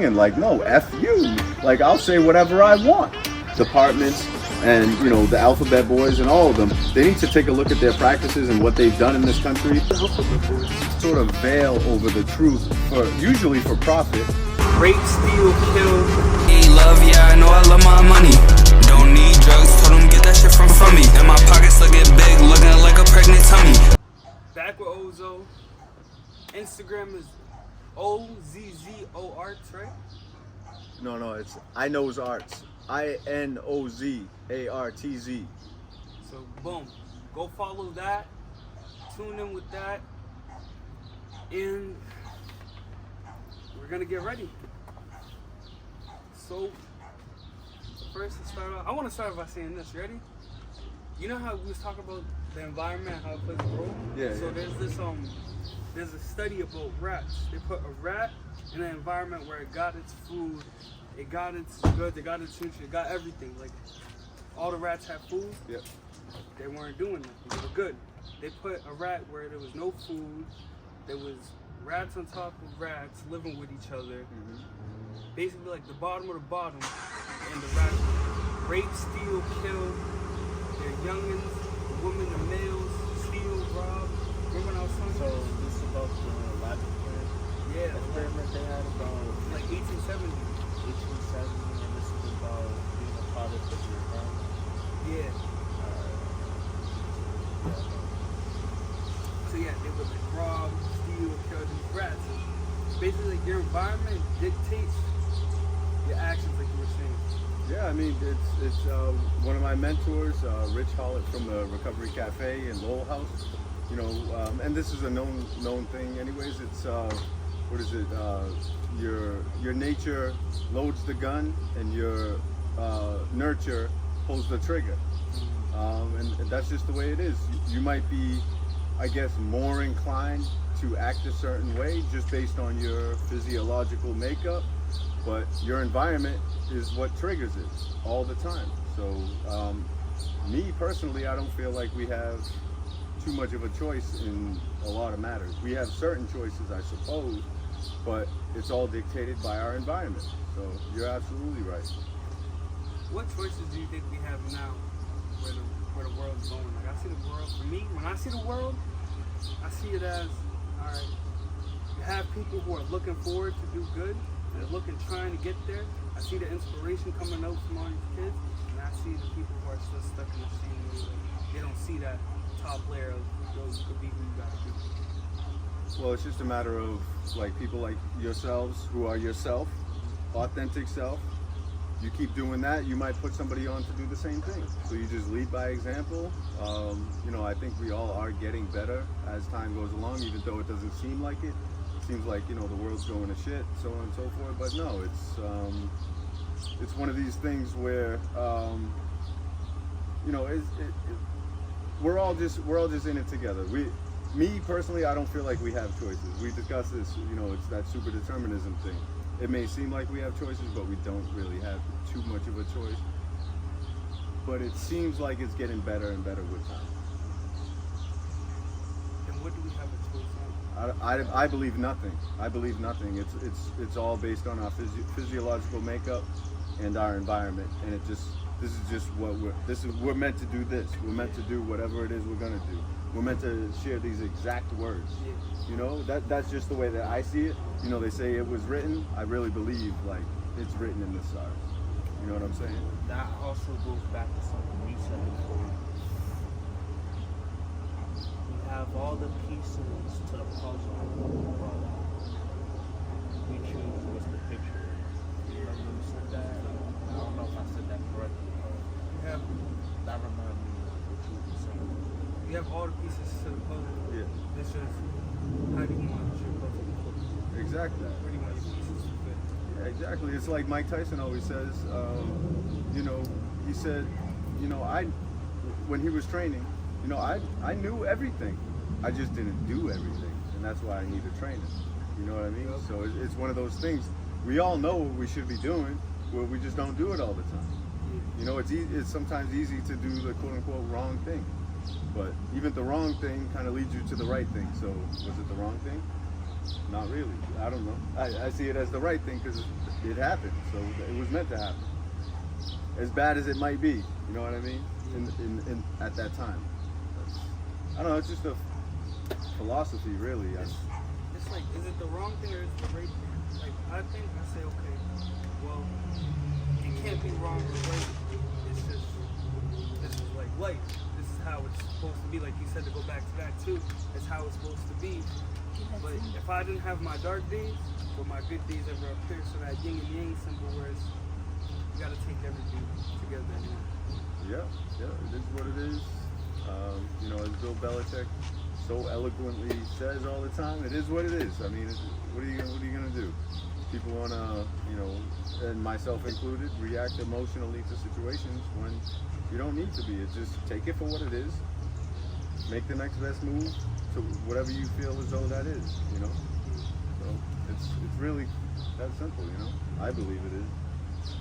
and like, no, F you. Like, I'll say whatever I want. Departments and, you know, the alphabet boys and all of them, they need to take a look at their practices and what they've done in this country. Alphabet boys sort of veil over the truth, usually for profit. Rape, steal, kill. Hey, love, yeah, I know I love my money. Don't need drugs, told them get that shit from me. And my pockets looking big, looking like a pregnant tummy. Back with Ozzo. Instagram is OZZO Arts, right? No, it's I Knows Arts. INOZARTZ. So boom, go follow that. Tune in with that, and we're gonna get ready. So first, to start off, I want to start by saying this. Ready? You know how we was talking about the environment, how it plays a role? Yeah. So there's this there's a study about rats. They put a rat in an environment where it got its food, it got its goods, it got its nutrients, it got everything. Like all the rats had food. Yep. They weren't doing that. They were good. They put a rat where there was no food. There was rats on top of rats living with each other. Mm-hmm. Basically like the bottom of the bottom. And the rats rape, steal, kill their youngins, the women, the males, steal, rob. Remember when I was telling you? So this is about the lab experiment they had about like 1870. 1870, and this is about being a product of your environment. Yeah. So yeah, they would like rob, steal, kill these rats. And basically, like, your environment dictates your actions, like you were saying. Yeah, I mean, it's one of my mentors, Rich Hollett from the Recovery Cafe in Lowell House. You know, and this is a known thing. Anyways, it's what is it? Your nature loads the gun, and your nurture pulls the trigger. And that's just the way it is. You might be, I guess, more inclined to act a certain way just based on your physiological makeup, but your environment is what triggers it all the time. So me personally, I don't feel like we have too much of a choice in a lot of matters. We have certain choices, I suppose, but it's all dictated by our environment. So you're absolutely right. What choices do you think we have now where the world's going? Like, I see the world, for me, when I see the world, I see it as, all right, you have people who are looking forward to do good. They're trying to get there. I see the inspiration coming out from all these kids, and I see the people who are still stuck in the same way. Like, they don't see that top layer of, yo, you could be who you gotta be. Well, it's just a matter of like people like yourselves who are yourself, authentic self. You keep doing that, you might put somebody on to do the same thing. So you just lead by example. You know, I think we all are getting better as time goes along, even though it doesn't seem like it. It seems like, you know, the world's going to shit, so on and so forth. But no, it's one of these things where, you know, we're all just in it together. Me personally, I don't feel like we have choices. We discussed this, you know, it's that super determinism thing. It may seem like we have choices, but we don't really have too much of a choice. But it seems like it's getting better and better with time. And what do we have a choice on? I believe nothing. I believe nothing. It's all based on our physiological makeup and our environment. And this is just what we're meant to do this. We're meant to do whatever it is we're gonna do. We're meant to share these exact words. You know, that's just the way that I see it. You know, they say it was written. I really believe like it's written in the stars. You know what I'm saying? That also goes back to something we said before. We have all the pieces to the puzzle, but we choose what's the picture. You know, when you said that, I don't know if I said that correctly, but that reminded me of what you were saying. You have all the pieces to the puzzle. Yeah. It's just, how do you want your puzzle to look? Exactly. Pretty much pieces to fit. Yeah, exactly. It's like Mike Tyson always says. You know, he said, you know, when he was training, you know, I knew everything. I just didn't do everything, and that's why I need a trainer. You know what I mean? So it's one of those things. We all know what we should be doing, but we just don't do it all the time. You know, it's sometimes easy to do the quote unquote wrong thing. But even the wrong thing kind of leads you to the right thing. So was it the wrong thing? Not really. I don't know. I see it as the right thing because it happened. So it was meant to happen. As bad as it might be, you know what I mean? In at that time. I don't know. It's just a philosophy, really. It's like, is it the wrong thing or is it the right thing? Like, I think I say, okay, well, it can't be wrong or right. It's just, this is like life. This is how it's supposed to be. Like you said, to go back to that too, it's how it's supposed to be. But if I didn't have my dark days, will my good days ever appear? So that yin and yang symbol where it's, you gotta take everything together. Yeah, it is what it is. You know, as Bill Belichick so eloquently says all the time, it is what it is. I mean, what are you gonna do? People wanna, you know, and myself included, react emotionally to situations when you don't need to be. It's just take it for what it is. Make the next best move to whatever you feel as though that is. You know. So it's really that simple. You know. I believe it is.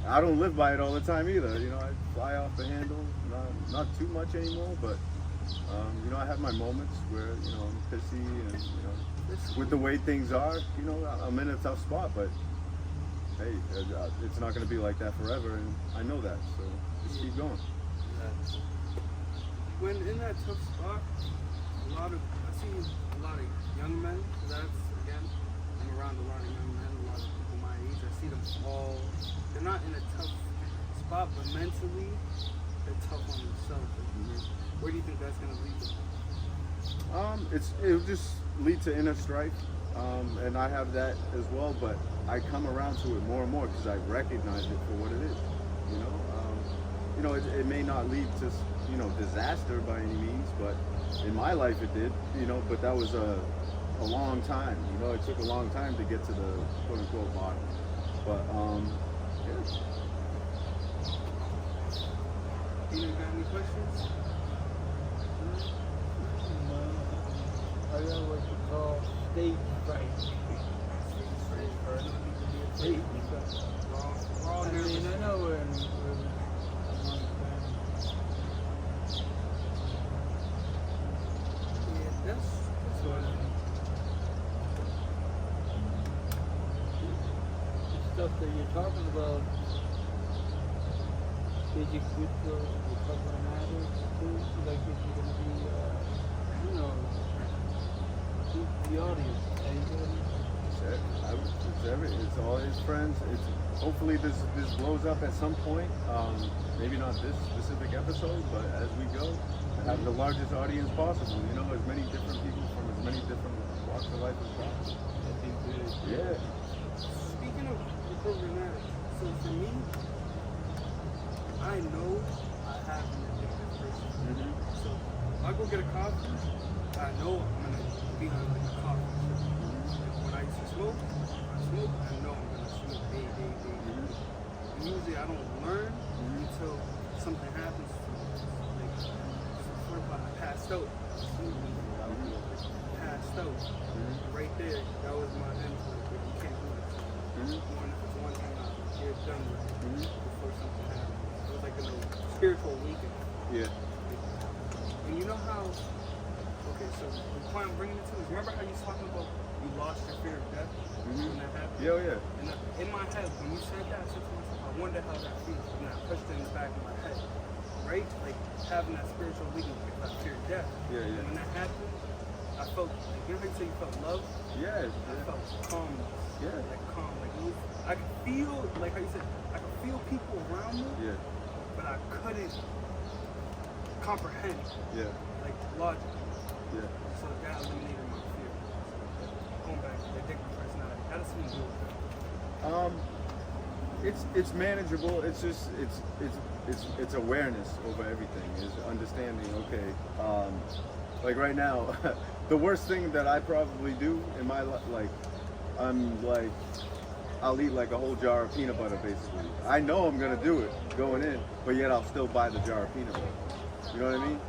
I don't live by it all the time either. You know, I fly off the handle, not too much anymore, but you know, I have my moments where, you know, I'm pissy and, you know, with the way things are, you know, I'm in a tough spot, but hey, it's not going to be like that forever, and I know that, so just keep going. When in that tough spot, I see a lot of young men, that's, again, I'm around a lot of young men, a lot of people my age, I see them all, they're not in a tough spot, but mentally, they're tough on themselves. Where do you think that's going to lead them? It'll just lead to inner strife, and I have that as well, but I come around to it more and more because I recognize it for what it is, you know, it may not lead to, you know, disaster by any means, but in my life it did, you know, but that was a long time, you know, it took a long time to get to the quote unquote bottom, but yeah. You got any questions? I got what you call stage fright. Stage fright. I mean, I know we're among Yeah, that's what the stuff that you're talking about. Did you quit your recovering addicts too? Like, if you're gonna be, you know, the audience. It's all his friends. It's hopefully this blows up at some point. Maybe not this specific episode, but as we go, have the largest audience possible. You know, as many different people from as many different walks of life as possible. I think good. Yeah. Speaking of recovering addicts, so for me, I know I have an addictive person. So if I go get a coffee, I know I'm gonna be on like a coffee. Like when I used to smoke, I know I'm gonna smoke day. And usually I don't learn until something happens to me. Like, what if I passed out? Passed out. Right there, that was my end. Like, you can't do this. One thing you're done with before something happens. It was like a spiritual awakening. Yeah. And you know how, okay, so the point I'm bringing it to is, remember how you was talking about you lost your fear of death when that happened? Yeah. And in my head, when you said that, I said to myself, I wonder how that feels. And I pushed it in the back of my head, right? Like having that spiritual awakening, like I feared death. Yeah. And when that happened, I felt, like, you know how you say you felt love? Yeah. I felt calmness. Yeah. Like calm. Like it was, I could feel, like how you said, I could feel people around me. Yeah. But I couldn't comprehend, like logic. Yeah. So that eliminated my fear. Going back to the addictive personality, how does someone deal with that? It's manageable. It's just it's awareness over everything. Is understanding. Okay. Like right now, the worst thing that I probably do in my life, like I'll eat like a whole jar of peanut butter basically. I know I'm gonna do it going in, but yet I'll still buy the jar of peanut butter. You know what I mean?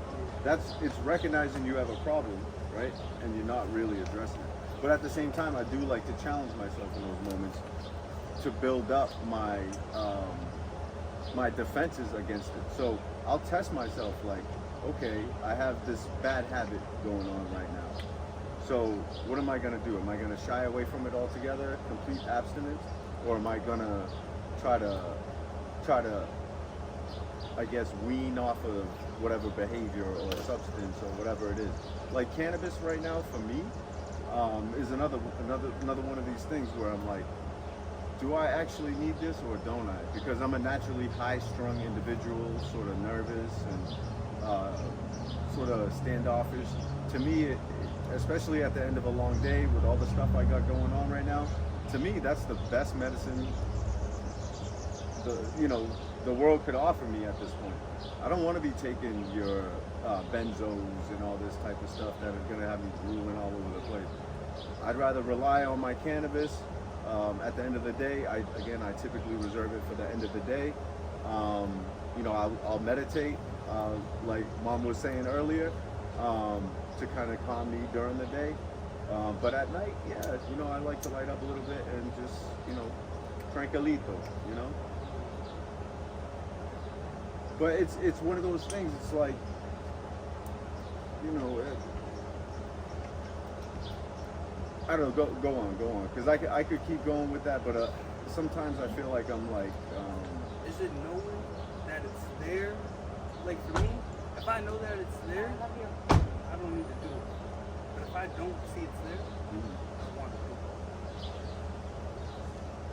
It's recognizing you have a problem, right? And you're not really addressing it. But at the same time, I do like to challenge myself in those moments to build up my my defenses against it. So I'll test myself like, okay, I have this bad habit going on right now. So what am I gonna do? Am I gonna shy away from it altogether, complete abstinence? or am I gonna try to, I guess, wean off of whatever behavior or substance or whatever it is. Like cannabis right now for me is another one of these things where I'm like, do I actually need this or don't I? Because I'm a naturally high-strung individual, sort of nervous and sort of standoffish. To me, especially at the end of a long day with all the stuff I got going on right now, to me that's the best medicine the world could offer me at this point. I don't want to be taking your benzos and all this type of stuff that is going to have me drooling all over the place. I'd rather rely on my cannabis. At the end of the day, I typically reserve it for the end of the day. I'll meditate, like Mom was saying earlier, to kind of calm me during the day. But at night, I like to light up a little bit and just, tranquilito, But it's one of those things. It's like, I don't know. Go on, because I could keep going with that, but sometimes I feel like I'm like. Is it knowing that it's there? Like for me, if I know that it's there, I don't need to do it. But if I don't see it's there, I want to do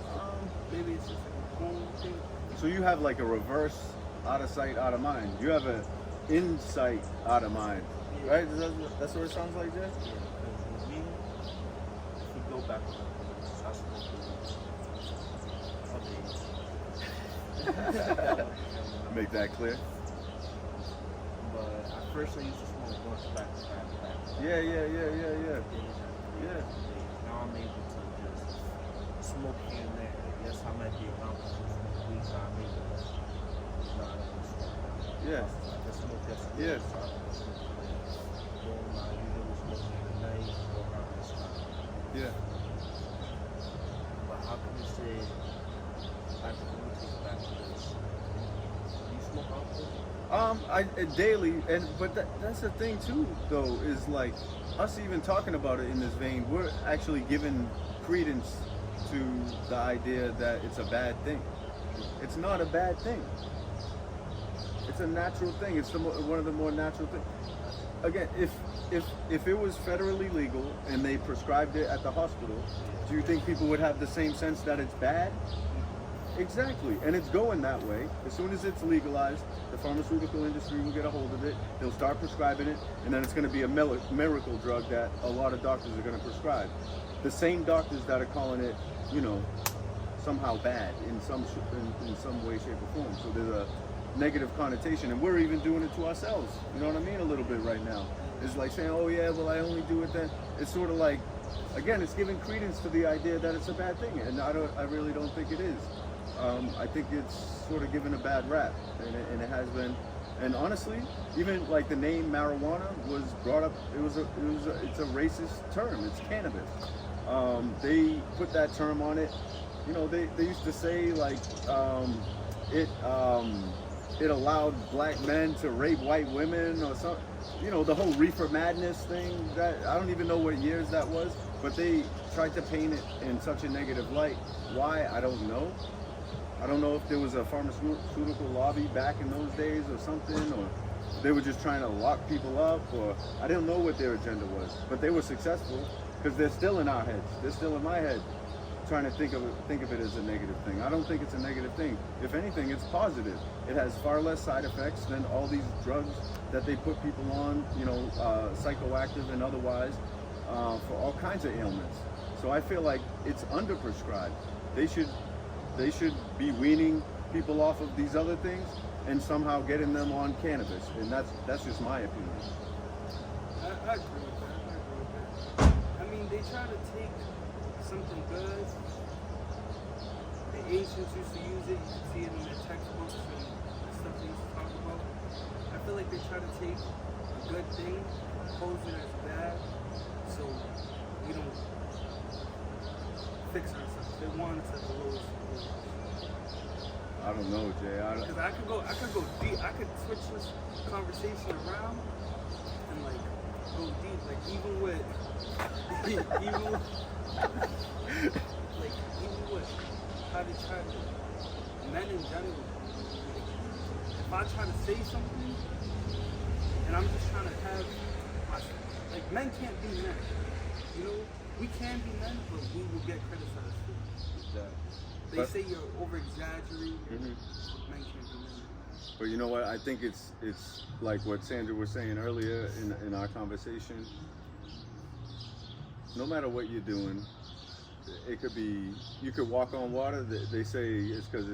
it. Maybe it's just like a home thing. So you have like a reverse out of sight, out of mind. You have an insight out of mind, right? That's what it sounds like, Jay? Yeah, because with me, if we go back on Make that clear. But at first I used to smoke blunts back to back. Yeah. Now I'm able to just smoke here and there. Yes, I might be around for weeks. I may be not Yeah. I just smoke yesterday. Yeah. So I usually smoke at night or around this time. Yeah. But how can you say, let me take it back to this. Do you smoke alcohol? Daily, but that's the thing too, though, is like us even talking about it in this vein, we're actually giving credence to the idea that it's a bad thing. It's not a bad thing. It's a natural thing. It's one of the more natural things. Again, if it was federally legal and they prescribed it at the hospital, do you think people would have the same sense that it's bad? Exactly, and it's going that way. As soon as it's legalized, the pharmaceutical industry will get a hold of it, they'll start prescribing it, and then it's going to be a miracle drug that a lot of doctors are going to prescribe. The same doctors that are calling it, somehow bad in some way, shape, or form. So there's a negative connotation, and we're even doing it to ourselves. You know what I mean? A little bit right now. It's like saying, oh yeah, well I only do it then. It's sort of like, again, it's giving credence to the idea that it's a bad thing, and I really don't think it is. I think it's sort of given a bad rap, and it has been. And honestly, even like the name marijuana was brought up. It's a racist term. It's cannabis. They put that term on it. They used to say like it allowed black men to rape white women or something. The whole reefer madness thing. That I don't even know what years that was, but they tried to paint it in such a negative light. Why? I don't know. I don't know if there was a pharmaceutical lobby back in those days or something, or they were just trying to lock people up, or I didn't know what their agenda was. But they were successful because they're still in our heads. They're still in my head, trying to think of it as a negative thing. I don't think it's a negative thing. If anything, it's positive. It has far less side effects than all these drugs that they put people on, psychoactive and otherwise, for all kinds of ailments. So I feel like it's underprescribed. They should be weaning people off of these other things and somehow getting them on cannabis, and that's just my opinion. I agree with that. I mean, they try to take something good. The ancients used to use it. You can see it in their textbooks and stuff they used to talk about. I feel like they try to take a good thing, pose it as bad, so we don't fix ourselves. They want us at the lowest. I don't know, Jay. Because I could go deep. I could switch this conversation around and like go deep. Like even with how they try to, men in general. If I try to say something, and I'm just trying to have, like, men can't be men. You know, we can be men, but we will get criticized for it. Exactly. They say you're over-exaggerating, but men can't be men. But you know what? I think it's like what Sandra was saying earlier in our conversation. No matter what you're doing, it could be, you could walk on water. They say it's because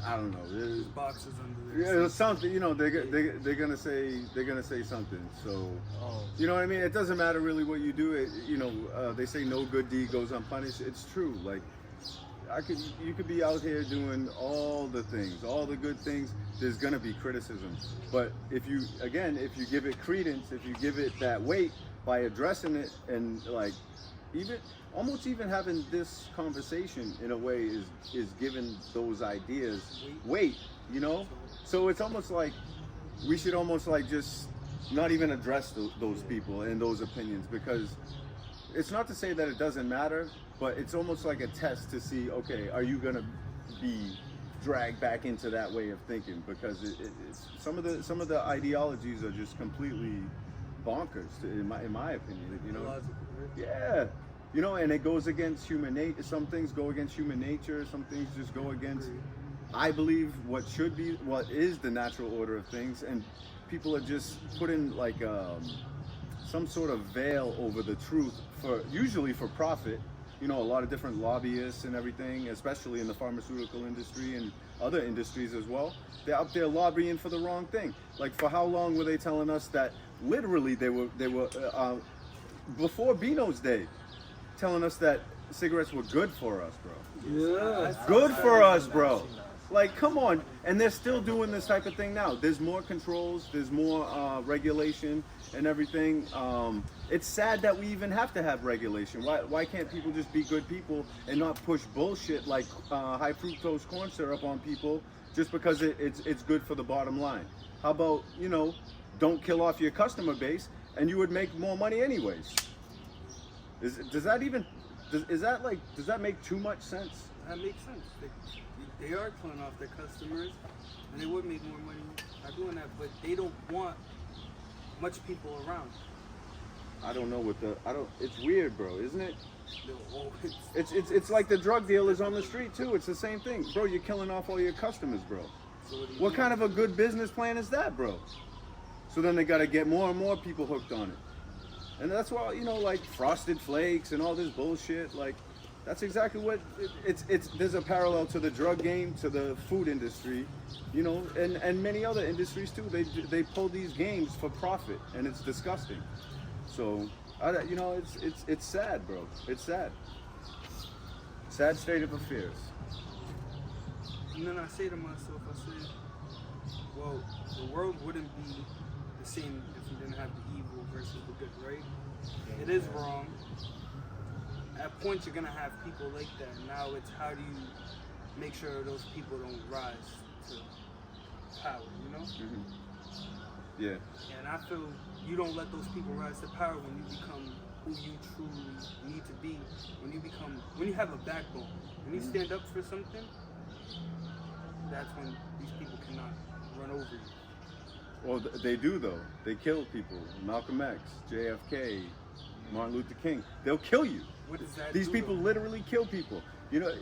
I don't know. There's boxes under Yeah, there. it's something. You know, they're gonna say something. So, Oh. you know what I mean? It doesn't matter really what you do. You know, they say no good deed goes unpunished. It's true. Like, you could be out here doing all the things, all the good things. There's gonna be criticism. But if you give it credence, if you give it that weight by addressing it, and like almost even having this conversation in a way is giving those ideas weight, you know? So it's almost like we should almost like just not even address those people and those opinions, because it's not to say that it doesn't matter, but it's almost like a test to see, okay, are you gonna be dragged back into that way of thinking? Because it's some of the ideologies are just completely bonkers, in my opinion. You know, Illogical, right? yeah, you know, and it goes against human nature. Some things go against human nature. Some things just go against, I believe, what is the natural order of things, and people are just putting like some sort of veil over the truth, usually for profit. You know, a lot of different lobbyists and everything, especially in the pharmaceutical industry and other industries as well. They're up there lobbying for the wrong thing. Like, for how long were they telling us that? Literally, they were before Beano's day, telling us that cigarettes were good for us, bro. Yeah. Good for us, bro. Like, come on. And they're still doing this type of thing now. There's more controls, there's more regulation and everything. It's sad that we even have to have regulation. Why can't people just be good people and not push bullshit like high fructose corn syrup on people just because it's good for the bottom line? How about, you know, don't kill off your customer base and you would make more money anyways? Does that make too much sense? That makes sense. They are killing off their customers, and they would make more money by doing that, but they don't want much people around. I don't know it's weird, bro, isn't it? Oh, It's like the drug dealers on the street too. It's the same thing. Bro, you're killing off all your customers, bro. So What kind of a good business plan is that, bro? So then they got to get more and more people hooked on it. And that's why, you know, like Frosted Flakes and all this bullshit, like, that's exactly what there's a parallel to the drug game, to the food industry, you know, and many other industries too. They pull these games for profit, and it's disgusting. So, you know, it's sad, bro. It's sad. Sad state of affairs. And then I say to myself, well, the world wouldn't be the same if we didn't have the evil versus the good, right? It is wrong. At points, you're gonna have people like that. Now it's how do you make sure those people don't rise to power, you know? Mm-hmm. Yeah. And I feel you don't let those people rise to power when you become who you truly need to be. When you have a backbone. When you stand up for something, that's when these people cannot run over you. Well, they do though. They kill people. Malcolm X, JFK, Martin Luther King. They'll kill you. What does that These do, people though? literally kill people. You know,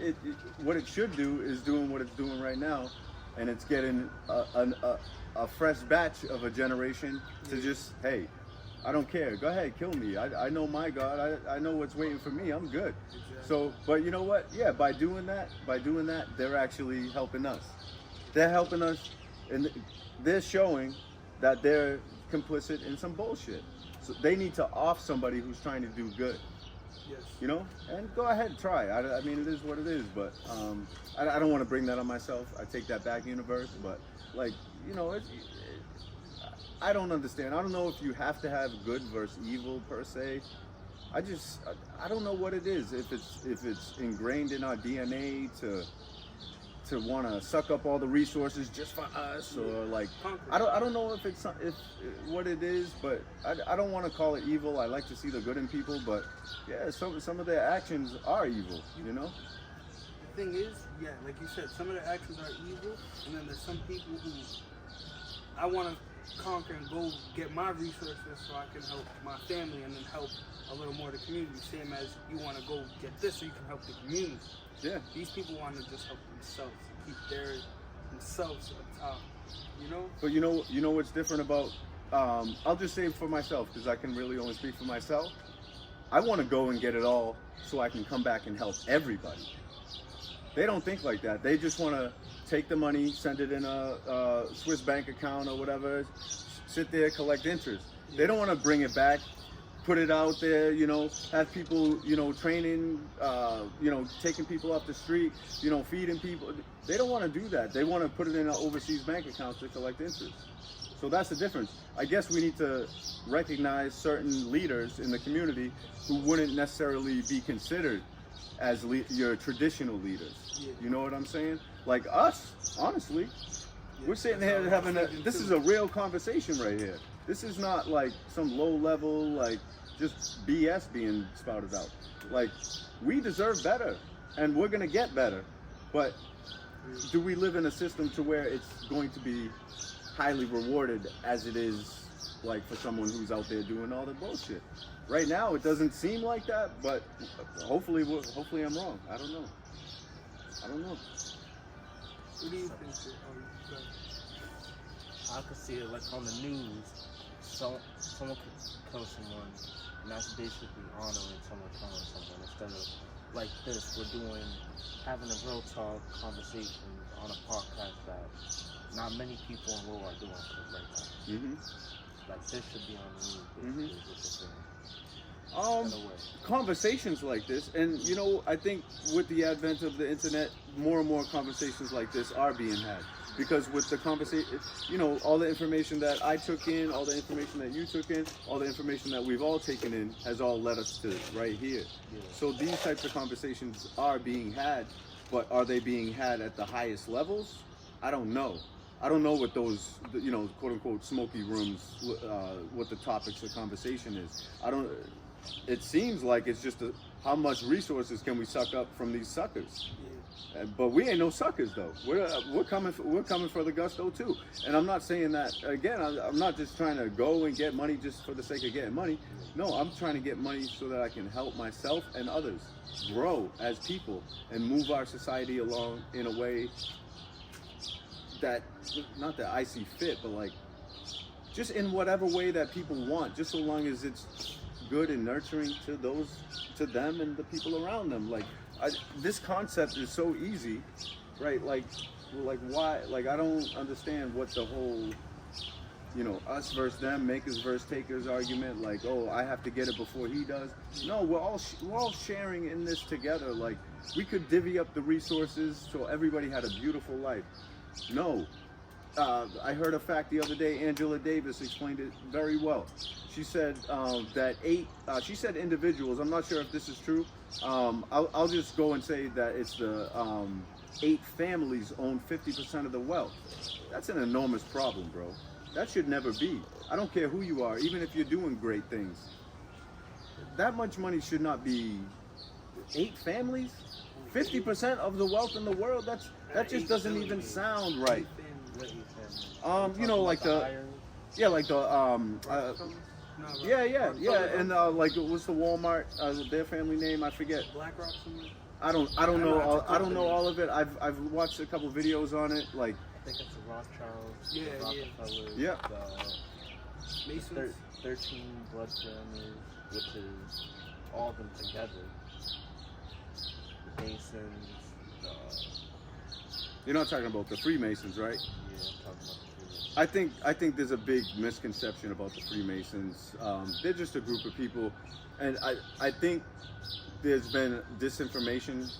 what it should do is doing what it's doing right now, and it's getting a fresh batch of a generation to just, hey, I don't care. Go ahead, kill me. I know my God. I know what's waiting for me. I'm good. Exactly. So, but you know what? Yeah, by doing that, they're actually helping us. They're helping us, and they're showing that they're complicit in some bullshit. So they need to off somebody who's trying to do good. Yes. You know, and go ahead, try. I mean, it is what it is, but I don't want to bring that on myself. I take that back, universe. But like, you know, I don't understand. I don't know if you have to have good versus evil per se. I don't know what it is. If it's ingrained in our DNA to want to suck up all the resources just for us, or like I don't know if what it is, but I don't want to call it evil. I like to see the good in people, but yeah, some of their actions are evil, you know. If thing is, yeah, like you said, some of the actions are evil, and then there's some people who I want to conquer and go get my resources so I can help my family and then help a little more the community. Same as you want to go get this so you can help the community. Yeah. These people want to just help themselves, keep themselves at the top. You know? But you know what's different about? I'll just say for myself because I can really only speak for myself. I want to go and get it all so I can come back and help everybody. They don't think like that. They just want to take the money, send it in a Swiss bank account or whatever, sit there, collect interest. They don't want to bring it back, put it out there, have people, training, taking people off the street, feeding people. They don't want to do that. They want to put it in an overseas bank account to collect interest. So that's the difference. I guess we need to recognize certain leaders in the community who wouldn't necessarily be considered as your traditional leaders. Yeah. You know what I'm saying? Like us, honestly, Yeah, we're sitting that's here how I'm having thinking this too. is a real conversation right here. This is not like some low level, like just BS being spouted out. Like, we deserve better and we're gonna get better. But do we live in a system to where it's going to be highly rewarded as it is like for someone who's out there doing all the bullshit? Right now it doesn't seem like that, but hopefully I'm wrong. I don't know. What do you think? Go ahead. I could see it like on the news. Someone could kill someone, and that's basically honoring someone killing someone. Instead of like this, we're having a real talk conversation on a podcast that not many people in the world are doing right now. Mm-hmm. Like this should be on the news. Basically, is what you're saying. In a way. Conversations like this, and I think with the advent of the internet, more and more conversations like this are being had. Because with the conversation, all the information that I took in, all the information that you took in, all the information that we've all taken in has all led us to right here. Yeah. So these types of conversations are being had, but are they being had at the highest levels? I don't know. I don't know what those, quote unquote, smoky rooms, what the topics of conversation is. It seems like it's just how much resources can we suck up from these suckers? But we ain't no suckers though. We're coming for the gusto too. And I'm not saying that again. I'm not just trying to go and get money just for the sake of getting money. No, I'm trying to get money so that I can help myself and others grow as people and move our society along in a way that, not that I see fit, but like just in whatever way that people want, just so long as it's good and nurturing to them and the people around them. Like this concept is so easy, right? Like why? Like I don't understand what the whole, us versus them, makers versus takers argument. Like, oh, I have to get it before he does. No, we're all sharing in this together. Like we could divvy up the resources so everybody had a beautiful life. No. I heard a fact the other day. Angela Davis explained it very well. She said that she said individuals, I'm not sure if this is true. I'll just go and say that it's the 8 families own 50% of the wealth. That's an enormous problem, bro. That should never be. I don't care who you are, even if you're doing great things. That much money should not be 8 families. 50% of the wealth in the world. That just doesn't even sound right. Like the and like what's the Walmart? Their family name? I forget. BlackRock. I don't know all of it. I've watched a couple videos on it. Like I think it's the Rothschilds, Yeah, the Rockefellers, yeah. the Masons. 13 blood families, which is all of them together. The Masons, You're not talking about the Freemasons, right? yeah, I'm talking about the Freemasons. I think there's a big misconception about the Freemasons. They're just a group of people, and I think there's been disinformation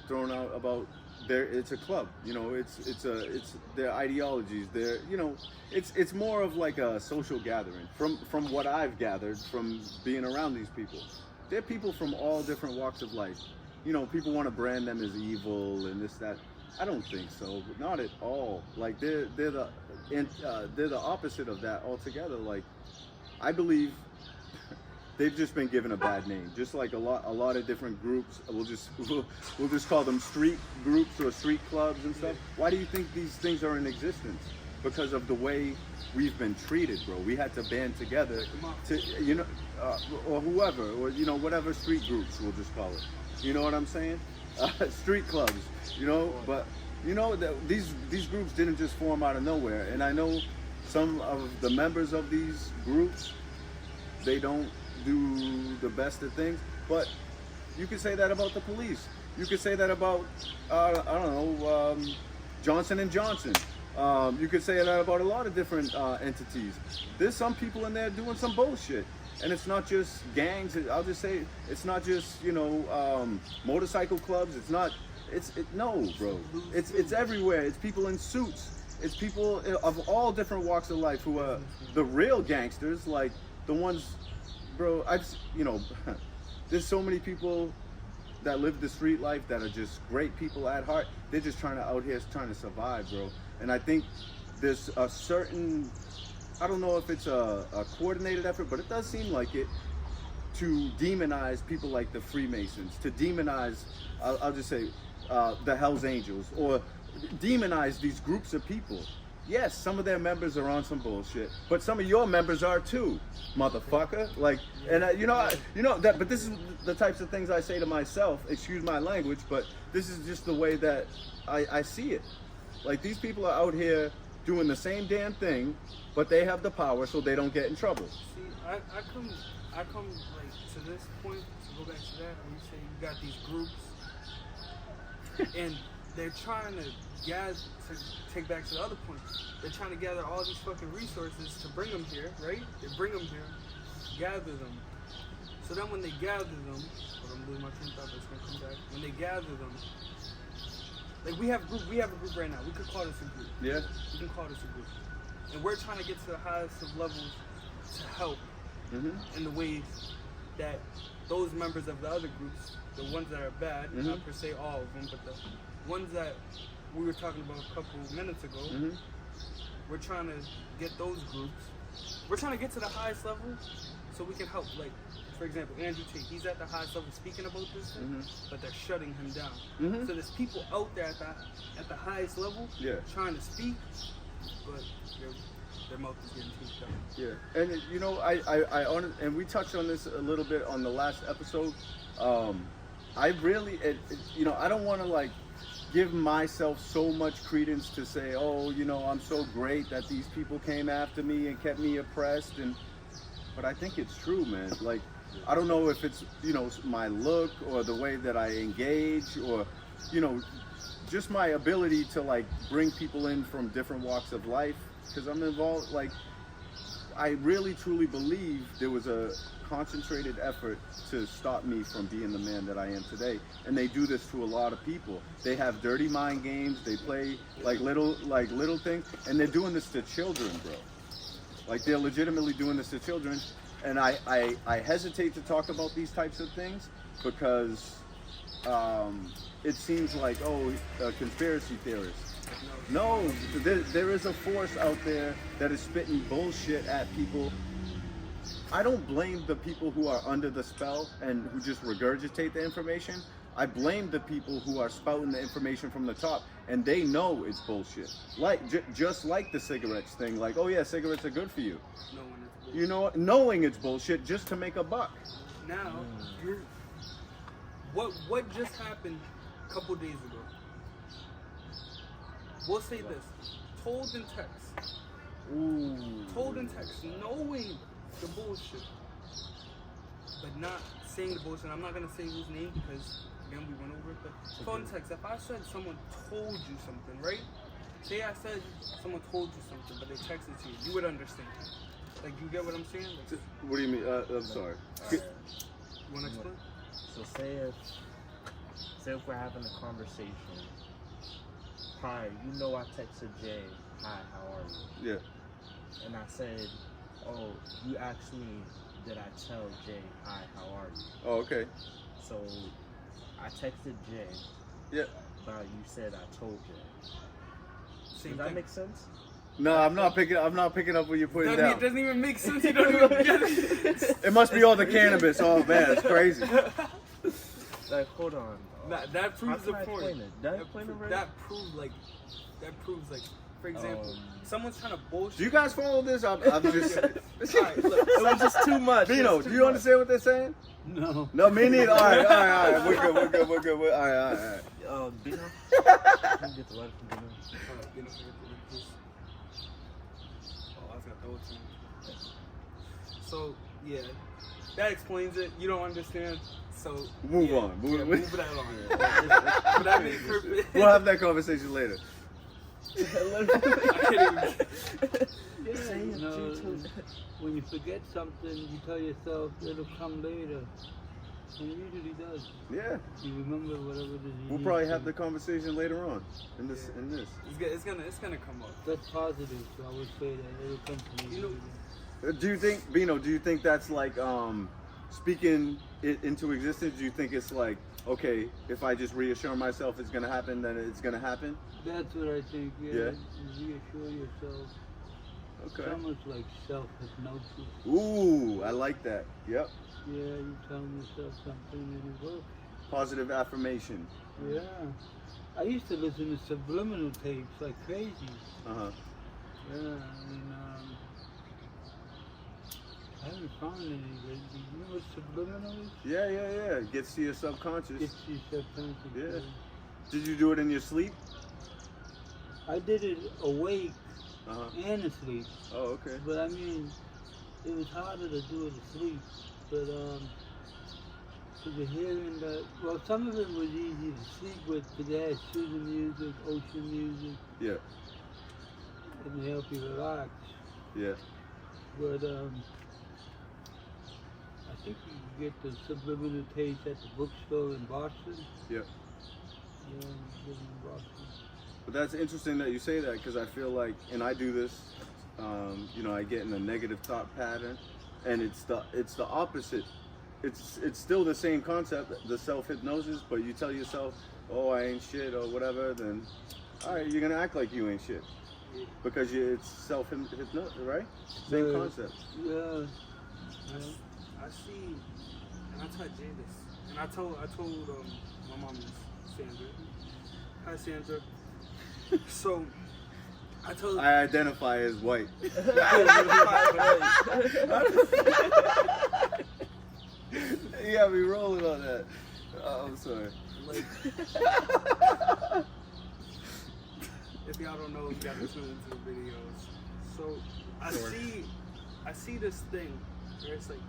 thrown out about it's a club. It's their ideologies. It's more of like a social gathering. From what I've gathered from being around these people, they're people from all different walks of life. People want to brand them as evil and this that. I don't think so, but not at all. Like they're the opposite of that altogether. Like I believe they've just been given a bad name. Just like a lot of different groups, we'll just call them street groups or street clubs and stuff. Why do you think these things are in existence? Because of the way we've been treated, bro. We had to band together to, you know, or whoever, or you know, whatever street groups we'll just call it. You know what I'm saying? Street clubs, you know. But you know that these groups didn't just form out of nowhere. And I know some of the members of these groups, they don't do the best of things. But you could say that about the police. You could say that about I don't know, Johnson and Johnson. You could say that about a lot of different entities. There's some people in there doing some bullshit, and it's not just gangs. I'll just say it's not just, you know, motorcycle clubs. It's not. No, bro. It's everywhere. It's people in suits. It's people of all different walks of life who are the real gangsters, like the ones, bro. You know, there's so many people that live the street life that are just great people at heart. They're just out here trying to survive, bro. And I think there's a certain, I don't know if it's a coordinated effort, but it does seem like it, to demonize people like the Freemasons, to demonize, I'll just say, the Hells Angels, or demonize these groups of people. Yes, some of their members are on some bullshit, but some of your members are too, motherfucker. Like, and you know that. But this is the types of things I say to myself. Excuse my language, but this is just the way that I see it. Like, these people are out here doing the same damn thing, but they have the power, so they don't get in trouble. See, I come like to this point, to go back to that, when you say you got these groups, and they're trying to gather, to take back to the other point, they're trying to gather all these fucking resources to bring them here, right? They bring them here, gather them. So then when they gather them, but I'm losing my train of thought, but it's gonna come back. When they gather them, like we have a group right now. We could call this a group. Yeah. We can call this a group. And we're trying to get to the highest of levels to help in the ways that those members of the other groups, the ones that are bad, not per se all of them, but the ones that we were talking about a couple minutes ago, we're trying to get those groups. We're trying to get to the highest level so we can help. Like, for example, Andrew Tate, he's at the highest level speaking about this thing, but they're shutting him down. So there's people out there at the highest level trying to speak, but their mouth is getting too shut. Yeah, and you know, and we touched on this a little bit on the last episode. I really, you know, I don't want to like give myself so much credence to say, oh, you know, I'm so great that these people came after me and kept me oppressed, but I think it's true, man. Like, I don't know if it's, you know, my look or the way that I engage, or, you know, just my ability to like bring people in from different walks of life, because I'm involved. Like, I really truly believe there was a concentrated effort to stop me from being the man that I am today, and they do this to a lot of people. They have dirty mind games. They play like little things, and they're doing this to children, bro. Like, they're legitimately doing this to children. And I hesitate to talk about these types of things because it seems like, oh, a conspiracy theorist. No, there is a force out there that is spitting bullshit at people. I don't blame the people who are under the spell and who just regurgitate the information. I blame the people who are spouting the information from the top, and they know it's bullshit. Like, just like the cigarettes thing, like, oh yeah, cigarettes are good for you. You know, knowing it's bullshit just to make a buck. Now, what just happened a couple days ago? We'll say this: told in text. Told in text, knowing the bullshit, but not saying the bullshit. I'm not gonna say whose name because again we went over it. But told in text. If I said someone told you something, right? Say I said someone told you something, but they texted to you, you would understand. Like, you get what I'm saying? Like, what do you mean? I'm sorry. You wanna explain? So say if we're having a conversation. Hi, you know I texted Jay, hi, how are you? Yeah. And I said, oh, you asked me, did I tell Jay, hi, how are you? Oh, okay. So I texted Jay. Yeah. But you said I told Jay. Same Does that thing. make sense? No, I'm not picking up what you're putting It down. doesn't even make sense. You don't even get it. It must be all the cannabis. Oh man, it's crazy. Like, hold on. That proves the How can I point. explain it? Did I explain it right? That proves like, for example, someone's trying to bullshit. Do you guys follow this? I'm just. Alright, look, It was just too much. Vino, It's do too you much. understand what they're saying? No. No, me neither. All right. We're good. All right. Vino? Can you get the light from Vino? you know, I was gonna throw it to you. So yeah, that explains it. You don't understand. So Move yeah, on. Move that on. But that made perfect. We'll have that conversation later. I can't even. Yeah, you know, when you forget something, you tell yourself it'll come later. And it usually does. Yeah. You remember whatever it is you We'll need probably to. have the conversation later on in this. It's gonna come up. That's positive, so I would say that it'll come to me. You know, Do you think, Bino? Do you think that's like speaking it into existence? Do you think it's like, okay, if I just reassure myself it's gonna happen, then it's gonna happen? That's what I think, yeah. Yeah. Reassure yourself. Okay. It's almost like self-hypnosis. Ooh, I like that. Yep. Yeah, you telling yourself something and it works. Positive affirmation. Yeah. I used to listen to subliminal tapes like crazy. Uh-huh. Yeah, and I haven't found any lately. You know what subliminal is? Yeah. It gets to your subconscious. It's your subconscious. Yeah. Did you do it in your sleep? I did it awake Uh-huh. and asleep. Oh, okay. But I mean, it was harder to do it asleep. But because you're hearing that, well, some of it was easy to sleep with because they had soothing music, ocean music, Yeah. and they help you relax. Yeah. But I think you can get the subliminal tapes at the bookstore in Boston. Yeah. Yeah, I live in Boston. But that's interesting that you say that because I feel like, and I do this, I get in a negative thought pattern, and it's the opposite. It's still the same concept, the self-hypnosis, but you tell yourself, oh, I ain't shit or whatever, then, all right, you're gonna act like you ain't shit because it's self-hypnosis, right? Same Yeah. concept. Yeah. I see, and I tell Jay this, and I told my mom, Sandra. Hi, Sandra. So, I told her. I identify as white. You got me rolling on that. Oh, I'm sorry. Like, if y'all don't know, you gotta tune into the videos. So I see this thing where it's like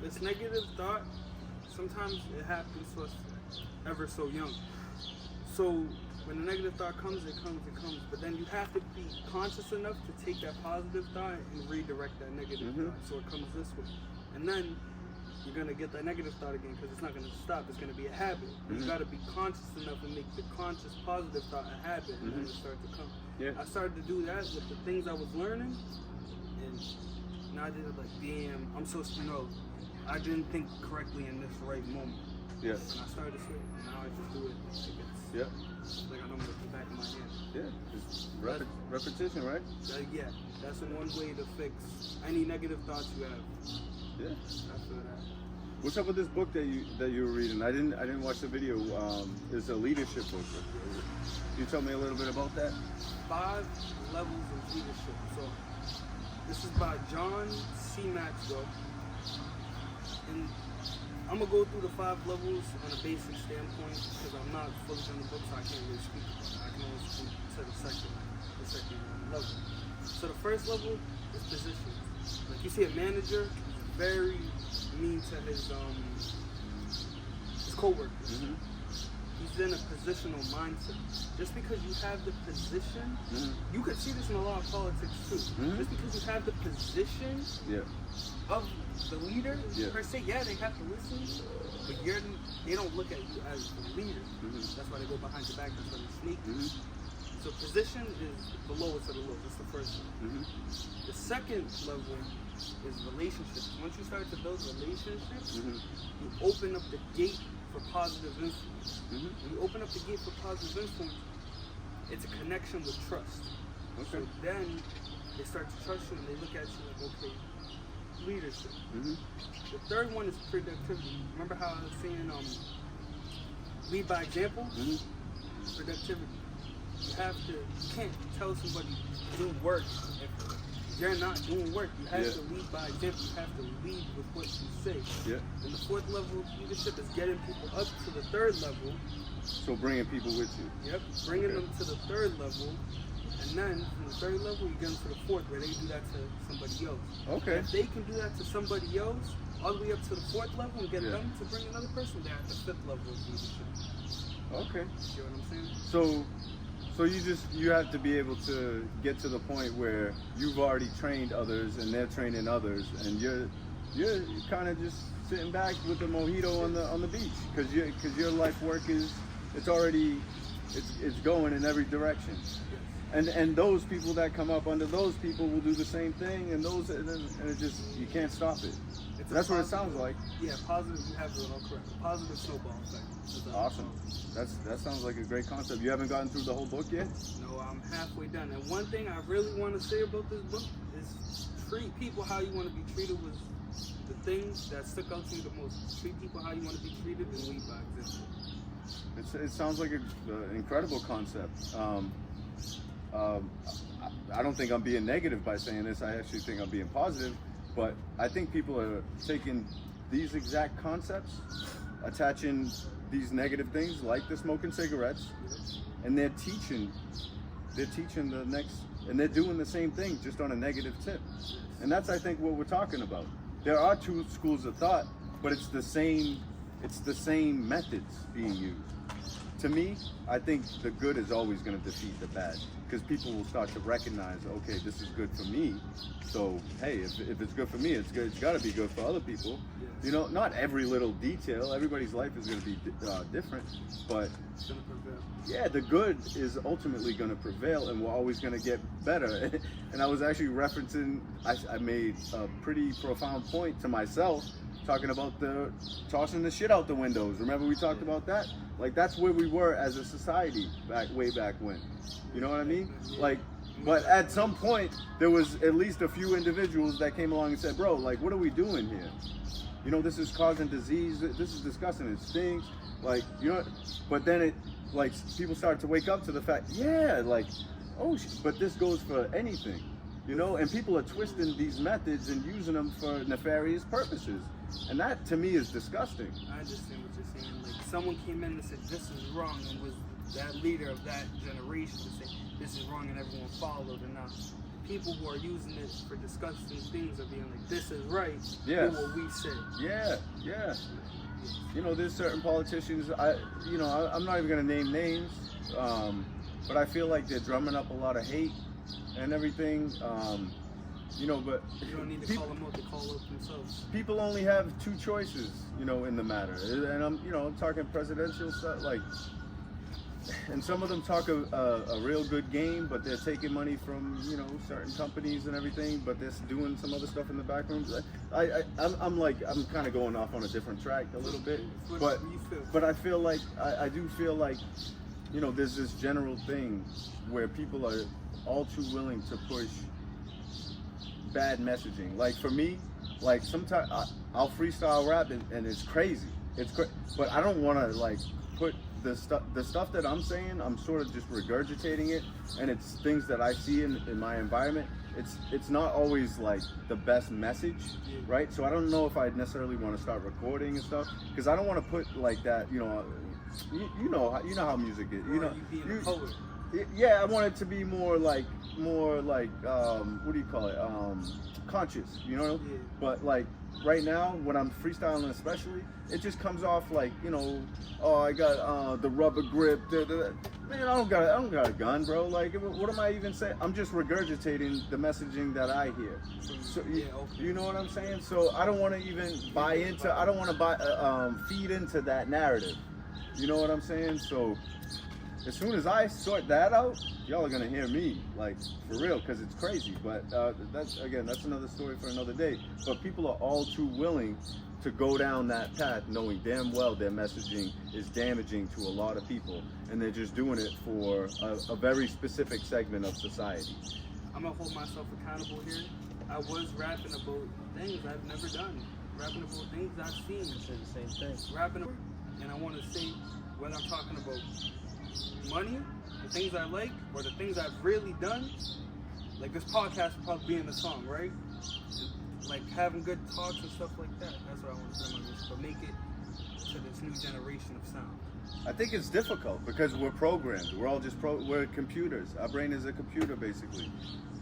this negative thought. Sometimes it happens to us ever so young. So when the negative thought comes, it comes. But then you have to be conscious enough to take that positive thought and redirect that negative thought. So it comes this way, and then you're gonna get that negative thought again because it's not gonna stop. It's gonna be a habit. You gotta be conscious enough and make the conscious positive thought a habit, and then it starts to come. Yeah. I started to do that with the things I was learning, and now I did it like, damn, I'm so I didn't think correctly in this right moment. Yeah. And I started to say, and now I just do it. Yeah. It's like I know it the back of my hand. Yeah. It's repetition, right? Yeah, that's one way to fix any negative thoughts you have. Yeah. I feel that. What's up with this book that you were reading? I didn't watch the video. It's a leadership book. Can you tell me a little bit about that? 5 levels of leadership. So this is by John C. Maxwell. And I'm gonna go through the 5 levels on a basic standpoint because I'm not fully in the book, so I can't really speak about it. I can only speak to the second level. So the first level is position. Like you see a manager, he's very mean to his co-workers. He's in a positional mindset. Just because you have the position, you could see this in a lot of politics too. Just because you have the position of the leader, per se, yeah, they have to listen, but they don't look at you as the leader. That's why they go behind your back, that's why they sneak. So position is the lowest of the low. That's the first one. The second level is relationships. Once you start to build relationships, you open up the gate for positive influence. When you open up the gate for positive influence, it's a connection with trust. So then they start to trust you and they look at you like, okay, leadership. Mm-hmm. The third one is productivity. Remember how I was saying lead by example? Mm-hmm. Productivity. You can't tell somebody do work if you're not doing work. You have to lead by example. You have to lead with what you say. Yeah. And the fourth level of leadership is getting people up to the third level. So bringing people with you. Yep. Bringing them to the third level. And then from the third level, you get them to the fourth where they do that to somebody else. Okay. And if they can do that to somebody else, all the way up to the fourth level and get them to bring another person, they're at the fifth level of leadership. Okay. You know what I'm saying? So you have to be able to get to the point where you've already trained others and they're training others, and you're kind of just sitting back with the mojito on the beach because your life work it's already going in every direction. And those people that come up under those people will do the same thing, and it just, you can't stop it. That's what it sounds like. Yeah, positive. You have it all correct. A positive snowball effect. Awesome. That sounds like a great concept. You haven't gotten through the whole book yet? No, I'm halfway done. And one thing I really want to say about this book is treat people how you want to be treated was the things that stuck out to you the most. Treat people how you want to be treated and lead by example. It sounds like an incredible concept. I don't think I'm being negative by saying this. I actually think I'm being positive. But I think people are taking these exact concepts, attaching these negative things like the smoking cigarettes, and they're teaching the next, and they're doing the same thing just on a negative tip. And that's, I think, what we're talking about. There are two schools of thought, but it's the same methods being used. To me, I think the good is always going to defeat the bad, because people will start to recognize, okay, this is good for me. So, hey, if it's good for me, it's good. It's got to be good for other people. Yes. You know, not every little detail. Everybody's life is going to be different, but It's gonna prevail. yeah, the good is ultimately going to prevail, and we're always going to get better. And I was actually referencing, I made a pretty profound point to myself, talking about the tossing the shit out the windows. Remember we talked about that? Like, that's where we were as a society way back when. You know what I mean? Like, but at some point there was at least a few individuals that came along and said, bro, like, what are we doing here? You know, this is causing disease. This is disgusting. It stinks. Like, you know, but then it, like, people started to wake up to the fact, yeah, like, oh, but this goes for anything, you know, and people are twisting these methods and using them for nefarious purposes. And that, to me, is disgusting. I understand what you're saying. Like, someone came in and said, this is wrong, and was that leader of that generation to say, this is wrong, and everyone followed. And now people who are using it for disgusting things are being like, this is right, do what we say. Yeah. You know, there's certain politicians, I'm not even going to name names, but I feel like they're drumming up a lot of hate and everything. You know, but you don't need to call them out, they call out themselves. People only have two choices, you know, in the matter. And I'm talking presidential stuff, like, and some of them talk a real good game, but they're taking money from, you know, certain companies and everything, but they're doing some other stuff in the back rooms. I'm kind of going off on a different track a little bit, but I feel like, I do feel like, you know, there's this general thing where people are all too willing to push bad messaging. Like, for me, like, sometimes I'll freestyle rap and it's crazy. But I don't want to, like, put the stuff that I'm saying, I'm sort of just regurgitating it, and it's things that I see in my environment. It's not always like the best message, right? So I don't know if I necessarily want to start recording and stuff, because I don't want to put like that, you know, you know how music is, you know. You being a poet. Yeah, I want it to be more like what do you call it? Conscious, you know? Yeah. But like right now, when I'm freestyling especially, it just comes off like, you know, oh, I got the rubber grip. Man, I don't got a gun, bro. Like, what am I even saying? I'm just regurgitating the messaging that I hear. So you know what I'm saying? So I don't want to even buy into. I don't want to feed into that narrative. You know what I'm saying? So as soon as I sort that out, y'all are gonna hear me, like, for real, because it's crazy. But that's another story for another day. But people are all too willing to go down that path, knowing damn well their messaging is damaging to a lot of people, and they're just doing it for a very specific segment of society. I'm gonna hold myself accountable here. I was rapping about things I've never done, rapping about things I've seen, I said the same thing. rapping about, and I want to say whether I'm talking about money, the things I like, or the things I've really done. Like this podcast will probably be in the song, right? And like having good talks and stuff like that. That's what I want to say on this, but make it to this new generation of sound. I think it's difficult because we're programmed. We're all just we're computers. Our brain is a computer, basically.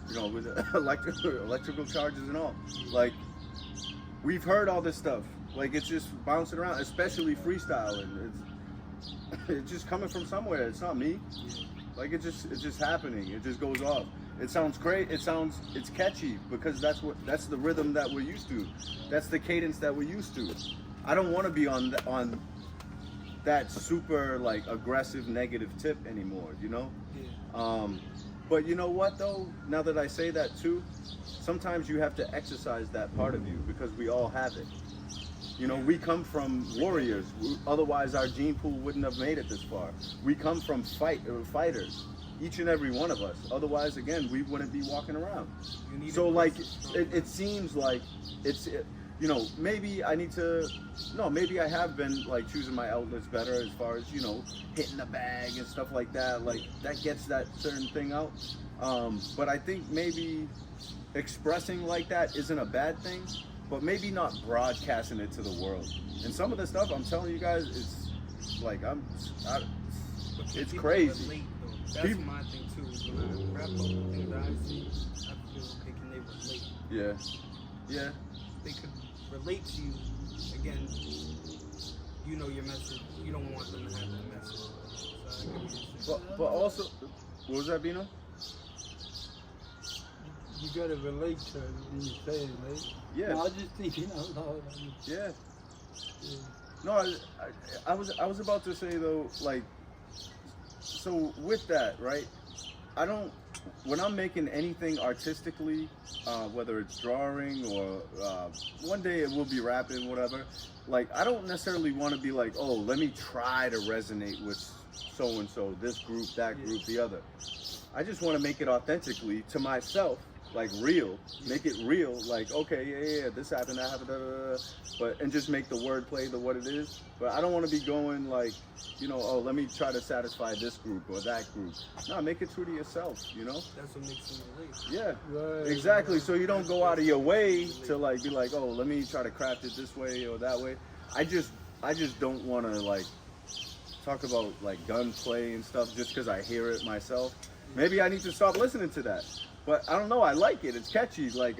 You know, with electrical charges and all. Like, we've heard all this stuff. Like, it's just bouncing around, especially freestyling. It's just coming from somewhere. It's not me. Like, it's just happening. It just goes off. It sounds great. It's catchy because that's the rhythm that we're used to. That's the cadence that we're used to. I don't want to be on that super like aggressive negative tip anymore, you know? Yeah. But you know what though? Now that I say that too, sometimes you have to exercise that part of you because we all have it. You know, we come from warriors. Otherwise our gene pool wouldn't have made it this far. We come from fighters, each and every one of us. Otherwise, again, we wouldn't be walking around. So like, it seems like you know, maybe I have been like choosing my outlets better as far as, you know, hitting the bag and stuff like that. Like that gets that certain thing out. But I think maybe expressing like that isn't a bad thing, but maybe not broadcasting it to the world. And some of the stuff I'm telling you guys, it's like, it's crazy. Relate, that's People, my thing too. When I rap about the things that I see, I feel okay, can they relate? yeah. They could relate to you. Again, you know your message. You don't want them to have that message. So I get what you're saying. But also, what was that, Bino? You gotta relate to it when you say it, right? Yeah. No, I was just thinking out loud. Yeah. Yeah. No, I was about to say though, like, so with that, right? When I'm making anything artistically, whether it's drawing or one day it will be rapping, whatever, like, I don't necessarily want to be like, oh, let me try to resonate with so-and-so, this group, that group, the other. I just want to make it authentically to myself, like real, make it real, like, okay, yeah, this happened, that happened, and just make the wordplay what it is. But I don't want to be going like, you know, oh, let me try to satisfy this group or that group. No, make it true to yourself, you know? That's what makes them relate. Yeah, Right. exactly. So you don't go out of your way to like be like, oh, let me try to craft it this way or that way. I just don't want to like talk about like gunplay and stuff just because I hear it myself. Maybe I need to stop listening to that. But I don't know. I like it. It's catchy. Like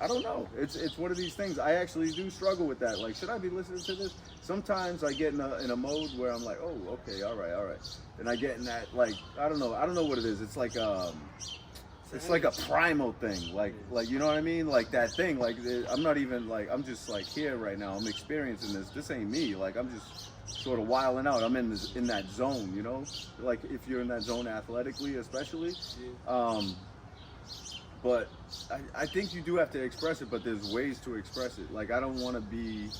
I don't know. It's one of these things. I actually do struggle with that. Like, should I be listening to this? Sometimes I get in a mode where I'm like, oh, okay, all right. And I get in that, like, I don't know what it is. It's like a primal thing. Like you know what I mean? Like that thing. Like I'm not even like, I'm just like here right now. I'm experiencing this. This ain't me. Like I'm just sort of wilding out. I'm in that zone. You know, like if you're in that zone athletically, especially. But I think you do have to express it, but there's ways to express it. Like, I don't want to be,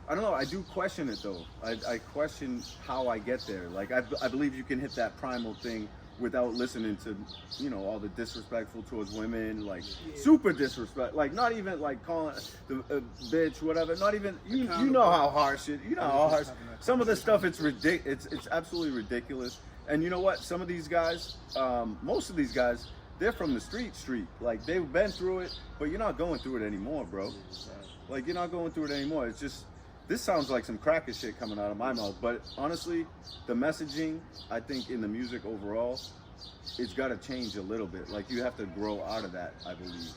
I don't know, I do question it though. I question how I get there. Like, I believe you can hit that primal thing without listening to, you know, all the disrespectful towards women, like super disrespect, like not even like calling the bitch, whatever, not even, you know how harsh it, you know how harsh, some of the stuff, it's absolutely ridiculous. And you know what, some of these guys, most of these guys, they're from the street. Like, they've been through it, but you're not going through it anymore, bro. Like, you're not going through it anymore. It's just, this sounds like some cracker shit coming out of my mouth. But honestly, the messaging, I think, in the music overall, it's got to change a little bit. Like, you have to grow out of that, I believe.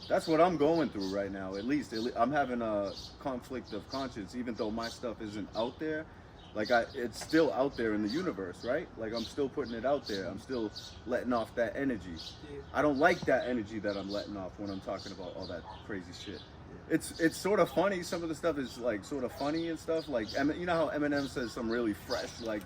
That's what I'm going through right now, at least. I'm having a conflict of conscience, even though my stuff isn't out there. Like, it's still out there in the universe, right? Like, I'm still putting it out there. I'm still letting off that energy. I don't like that energy that I'm letting off when I'm talking about all that crazy shit. It's sort of funny. Some of the stuff is, like, sort of funny and stuff. Like, you know how Eminem says some really fresh, like,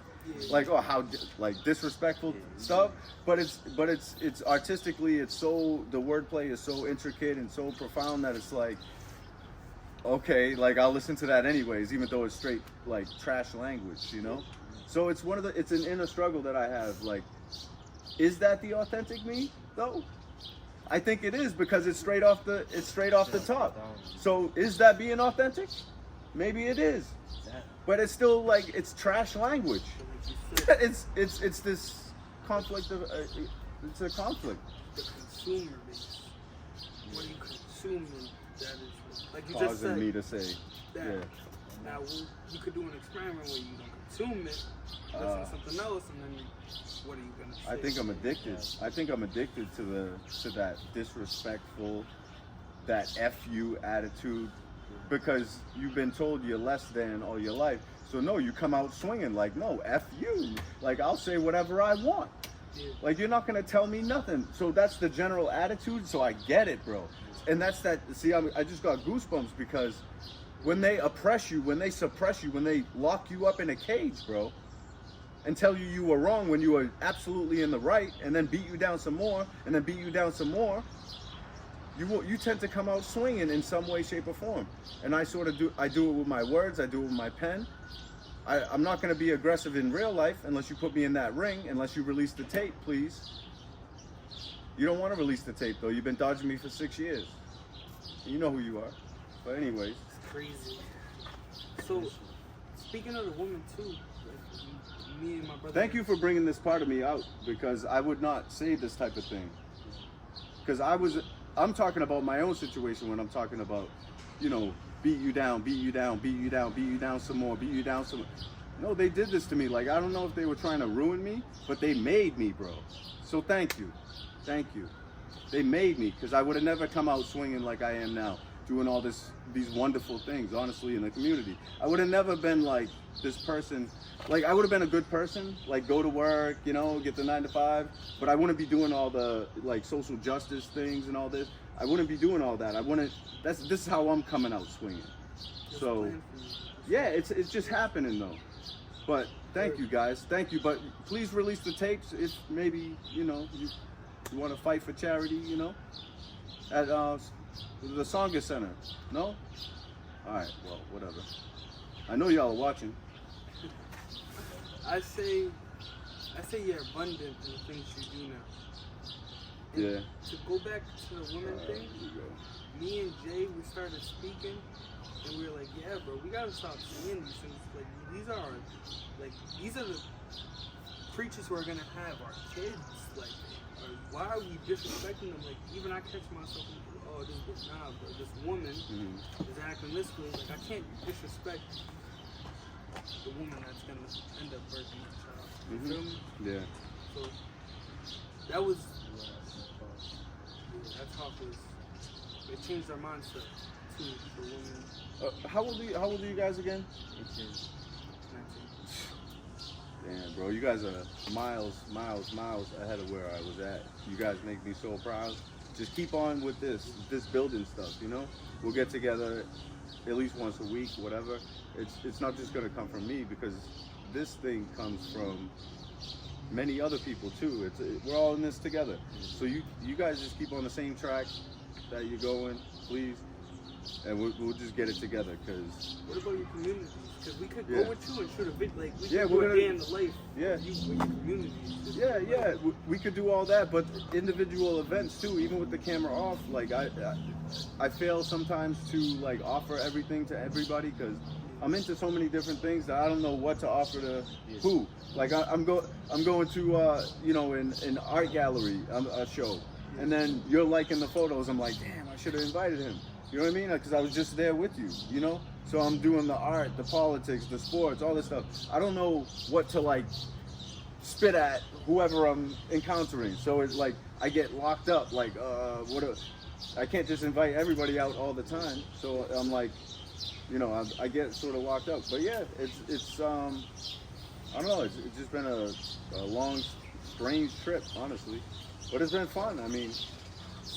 like oh how like disrespectful stuff, but it's artistically, it's so, the wordplay is so intricate and so profound that it's like, okay, like I'll listen to that anyways, even though it's straight like trash language, you know. So it's it's an inner struggle that I have, like, is that the authentic me though? I think it is, because it's straight off the top. So is that being authentic? Maybe it is, but it's still like it's trash language. It's this conflict of it's a conflict. The consumer base. What are you consuming? That is like you Causing just said. me to say, That. yeah. Now you could do an experiment where you don't consume it, listen to something else, and then what are you gonna say? I think I'm addicted. I think I'm addicted to that disrespectful, that F you attitude, because you've been told you're less than all your life. So no, you come out swinging like, no, F you. Like, I'll say whatever I want. Yeah. Like, you're not gonna tell me nothing. So that's the general attitude. So I get it, bro. And that's that. See, I just got goosebumps, because when they oppress you, when they suppress you, when they lock you up in a cage, bro, and tell you you were wrong when you were absolutely in the right, and then beat you down some more, and then beat you down some more, you tend to come out swinging in some way, shape, or form. And I sort of do. I do it with my words. I do it with my pen. I'm not going to be aggressive in real life unless you put me in that ring, unless you release the tape, please. You don't want to release the tape, though. You've been dodging me for 6 years. You know who you are. But anyways. It's crazy. So, speaking of the woman, too, like, me and my brother... Thank you for bringing this part of me out, because I would not say this type of thing. Because I'm talking about my own situation when I'm talking about, you know, beat you down, beat you down, beat you down, beat you down some more, beat you down some more. No, they did this to me. Like, I don't know if they were trying to ruin me, but they made me, bro. So thank you. Thank you. They made me, because I would have never come out swinging like I am now, doing all these wonderful things, honestly, in the community. I would have never been like this person. Like, I would have been a good person, like go to work, you know, get the 9 to 5, but I wouldn't be doing all the like social justice things and all this. I wouldn't be doing all that. I wouldn't. This is how I'm coming out swinging. So, yeah, it's just happening though. But thank you guys, thank you. But please release the tapes if maybe, you know, you want to fight for charity, you know, at the Songa Center. No? All right. Well, whatever. I know y'all are watching. I say you're abundant in the things you do now. And Yeah. to go back to the women thing, me and Jay, we started speaking, and we were like, yeah, bro, we gotta stop saying these things. Like, these are the creatures who are gonna have our kids. Like, why are we disrespecting them? Like, even I catch myself, oh, this woman is acting this way. Like, I can't disrespect the woman that's gonna end up birthing my child. You feel me? Yeah. So that was that talk was it changed our mindset to the women. How old are you guys again? 19. Damn, bro, you guys are miles ahead of where I was at. You guys make me so proud. Just keep on with this building stuff, you know? We'll get together at least once a week, whatever. It's not just gonna come from me, because this thing comes from many other people too. We're all in this together. So you guys just keep on the same track that you're going, please, and we'll just get it together. Cause what about your communities? Because we could go with you and shoot a video, like we yeah, could do a day in the life. Yeah. With your communities. Yeah, we could do all that, but individual events too, even with the camera off. Like I fail sometimes to like offer everything to everybody, because I'm into so many different things that I don't know what to offer to who. Like I'm going to you know, an art gallery a show, and then you're liking the photos. I'm like, damn, I should have invited him. You know what I mean? Because I was just there with you. You know. So I'm doing the art, the politics, the sports, all this stuff. I don't know what to like spit at whoever I'm encountering. So it's like I get locked up. Like I can't just invite everybody out all the time. So I'm like, you know, I get sort of locked up. But yeah, it's I don't know. It's just been a long, strange trip, honestly. But it's been fun. I mean,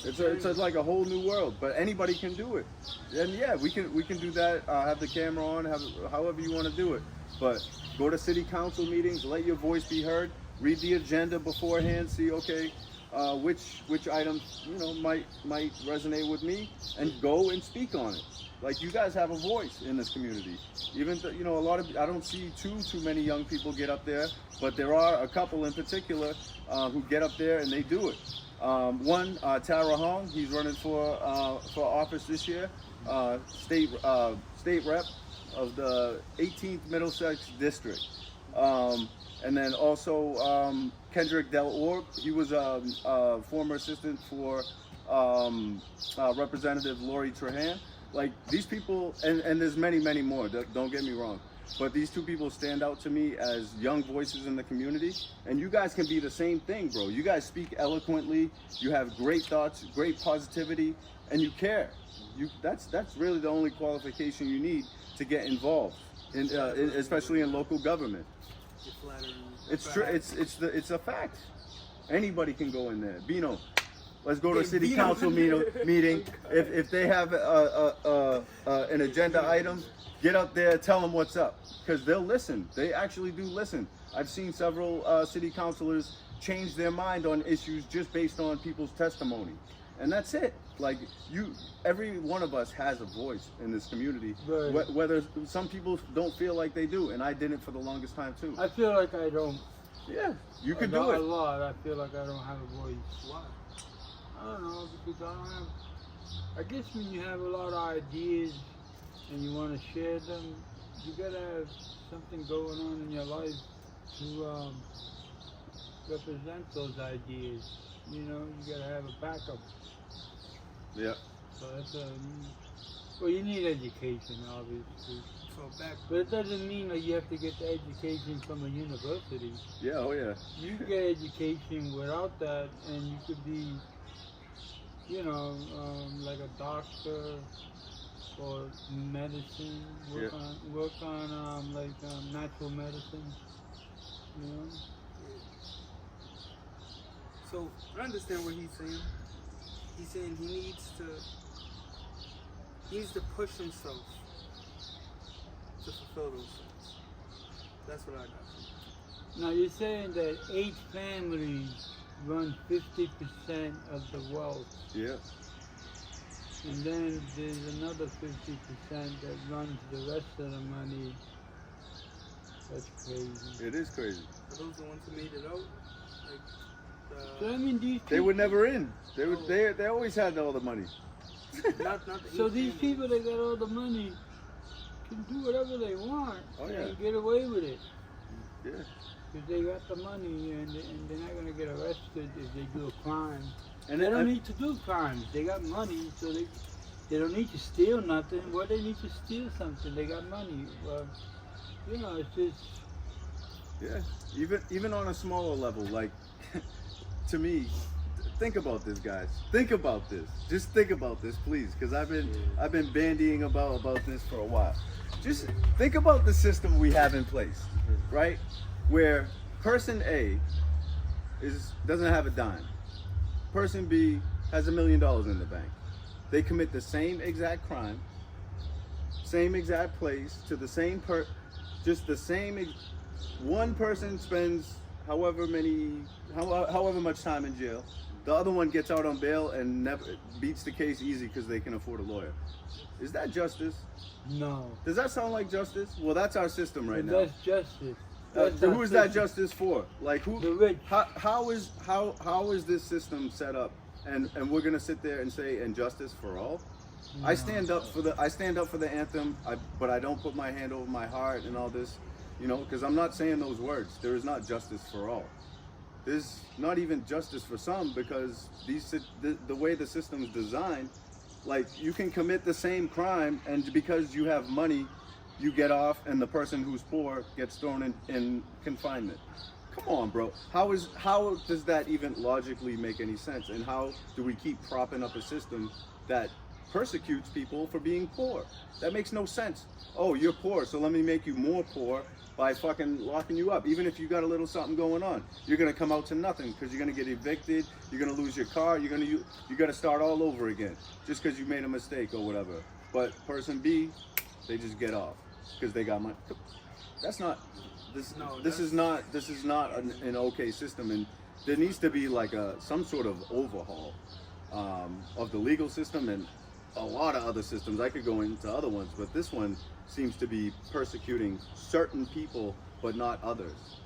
it's like a whole new world. But anybody can do it. And yeah, we can do that. Have the camera on. However you want to do it. But go to city council meetings, let your voice be heard, read the agenda beforehand, see, okay, which items, you know, might resonate with me, and go and speak on it. Like, you guys have a voice in this community. Even you know, I don't see too many young people get up there, but there are a couple in particular who get up there and they do it. One, Tara Hong, he's running for office this year, state rep of the 18th Middlesex District. And then also Kendrick Del Orb, he was a former assistant for Representative Lori Trahan. Like, these people, and there's many more, don't get me wrong, but these two people stand out to me as young voices in the community. And you guys can be the same thing, bro. You guys speak eloquently, you have great thoughts, great positivity, and you care. That's really the only qualification you need to get involved, especially in local government. It's true. It's a fact. Anybody can go in there. Bino, let's go to a city council meeting. If they have an agenda item, get up there, tell them what's up, because they'll listen. They actually do listen. I've seen several city councilors change their mind on issues just based on people's testimony, and that's it. Like, every one of us has a voice in this community. Right. Whether some people don't feel like they do, and I didn't for the longest time too. I feel like I don't. Yeah, you can do it. A lot. I feel like I don't have a voice. Why? I don't know, because I don't have. I guess when you have a lot of ideas and you want to share them, you gotta have something going on in your life to represent those ideas. You know, you gotta have a backup. Yeah. So that's well, you need education, obviously. But it doesn't mean that you have to get the education from a university. Yeah, oh yeah. You can get education without that, and you could be, you know, like a doctor or medicine. Work on natural medicine. You know. So I understand what he's saying. He's saying he needs to push himself to fulfill those things. That's what I got. Now you're saying that 8 families run 50% of the wealth. Yeah. And then there's another 50% that runs the rest of the money. That's crazy. It is crazy. Are those the ones who made it out? Like, so I mean, they were never in. They always had all the money. So these people that got all the money can do whatever they want and get away with it. Yeah. Because they got the money and they're not going to get arrested if they do a crime. And they don't need to do crimes. They got money, so they don't need to steal nothing. Why they need to steal something? They got money. Well, you know, it's just... Yeah, even on a smaller level, like, to me, think about this, guys. Think about this. Just think about this, please, because I've been bandying about this for a while. Just think about the system we have in place, right? Where person A doesn't have a dime. Person B has $1 million in the bank. They commit the same exact crime, same exact place, to the same just the same. One person spends however much time in jail. The other one gets out on bail and never beats the case easy because they can afford a lawyer. Is that justice? No. Does that sound like justice? Well, that's our system right now. That's justice. Who is that justice for? Like, who? The rich. How is this system set up? And we're gonna sit there and say injustice for all? No. I stand up for the anthem, but I don't put my hand over my heart and all this, you know, because I'm not saying those words. There is not justice for all. There's not even justice for some, because the way the system is designed, like, you can commit the same crime and because you have money, you get off, and the person who's poor gets thrown in confinement. Come on, bro. How does that even logically make any sense? And how do we keep propping up a system that persecutes people for being poor? That makes no sense. Oh, you're poor, so let me make you more poor by fucking locking you up. Even if you got a little something going on, you're gonna come out to nothing because you're gonna get evicted. You're gonna lose your car. You gotta start all over again just because you made a mistake or whatever. But person B, they just get off because they got money. That's not this. No, this is not an okay system, and there needs to be like some sort of overhaul of the legal system and a lot of other systems. I could go into other ones, but this one seems to be persecuting certain people but not others.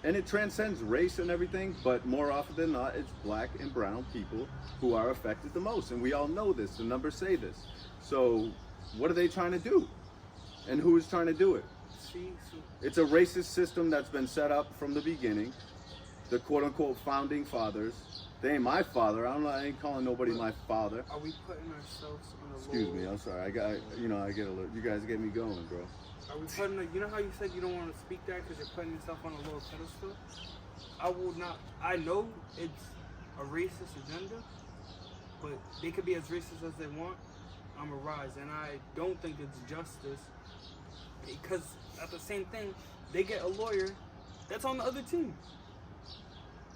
And it transcends race and everything, but more often than not, it's black and brown people who are affected the most. And we all know this, the numbers say this. So what are they trying to do? And who is trying to do it? It's a racist system that's been set up from the beginning. The quote unquote founding fathers. They ain't my father. I ain't calling nobody my father. Are we putting ourselves on a Excuse me, I'm sorry. I get a little, you guys get me going, bro. Are we putting you know how you said you don't want to speak that because you're putting yourself on a lower pedestal? I will not. I know it's a racist agenda, but they could be as racist as they want. I'm a rise, and I don't think it's justice because at the same thing, they get a lawyer that's on the other team.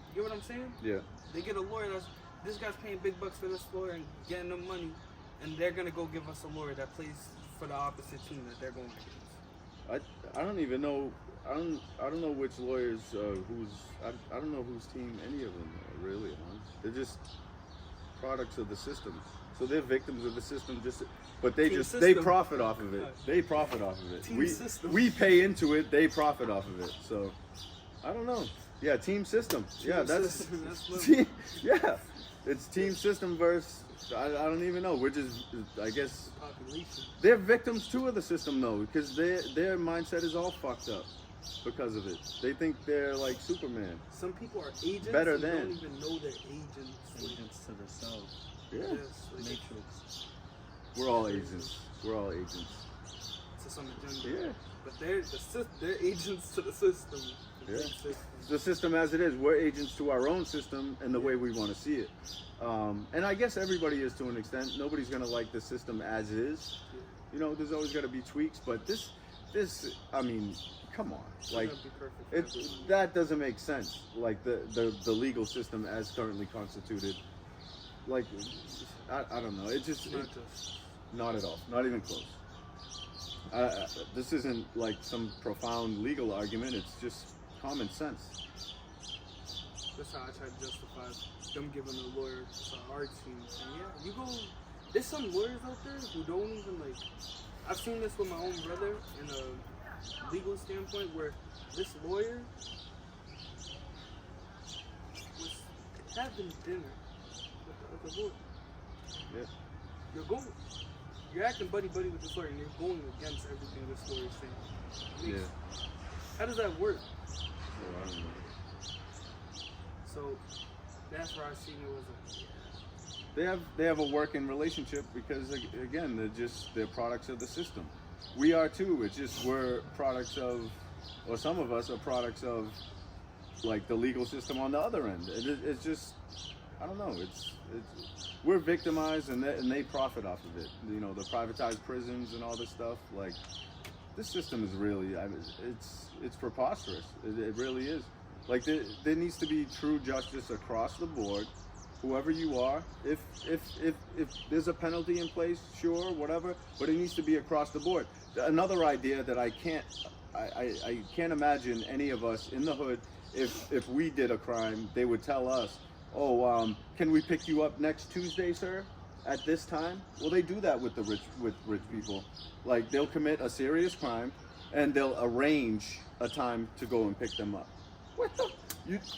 You get what I'm saying? Yeah. They get a lawyer this guy's paying big bucks for this lawyer and getting them money, and they're gonna go give us a lawyer that plays for the opposite team that they're going against. I don't even know. I don't know which lawyers I don't know whose team any of them are really on. They're just products of the system. So they're victims of the system. But they profit off of it. They profit off of it. Team system. We pay into it. They profit off of it. So I don't know. Yeah, team system. That's yeah. It's team system versus. I don't even know. We're just, I guess, population. They're victims too of the system though, because their mindset is all fucked up because of it. They think they're like Superman. Some people are agents. Better who than. don't even know they're agents. Agents to themselves. Yeah. Yes, like, Matrix. We're all agents. We're all agents. to some agenda. Yeah. But they're agents to the system. The Yeah. big system. The system as it is. We're agents to our own system and the way we want to see it. And I guess everybody is to an extent. Nobody's gonna like the system as is. You know, there's always gotta be tweaks. But this, I mean, come on, like It's gotta be perfect for everyone. that doesn't make sense. Like the legal system as currently constituted. Like, I don't know. It just Not just. not at all. Not even close. This isn't like some profound legal argument. It's just common sense. That's how I try to justify them giving a lawyer to our team. And yeah, you go. There's some lawyers out there who don't even like. I've seen this with my own brother in a legal standpoint, where this lawyer was having dinner with the other lawyer. Yeah. You're acting buddy with this lawyer, and you're going against everything this lawyer's saying. Yeah. How does that work? So, I don't know. So that's where I seen it was They have a working relationship because again they're products of the system. We are too. It's just we're products of, or some of us are products of, like the legal system on the other end. It's just I don't know. It's we're victimized and they profit off of it. You know, the privatized prisons and all this stuff. Like this system is really it's preposterous. It really is. Like there needs to be true justice across the board. Whoever you are, if there's a penalty in place, sure, whatever, but it needs to be across the board. Another idea that I can't imagine any of us in the hood, if we did a crime, they would tell us, oh, can we pick you up next Tuesday, sir, at this time? Well, they do that with rich people. Like they'll commit a serious crime, and they'll arrange a time to go and pick them up. What the?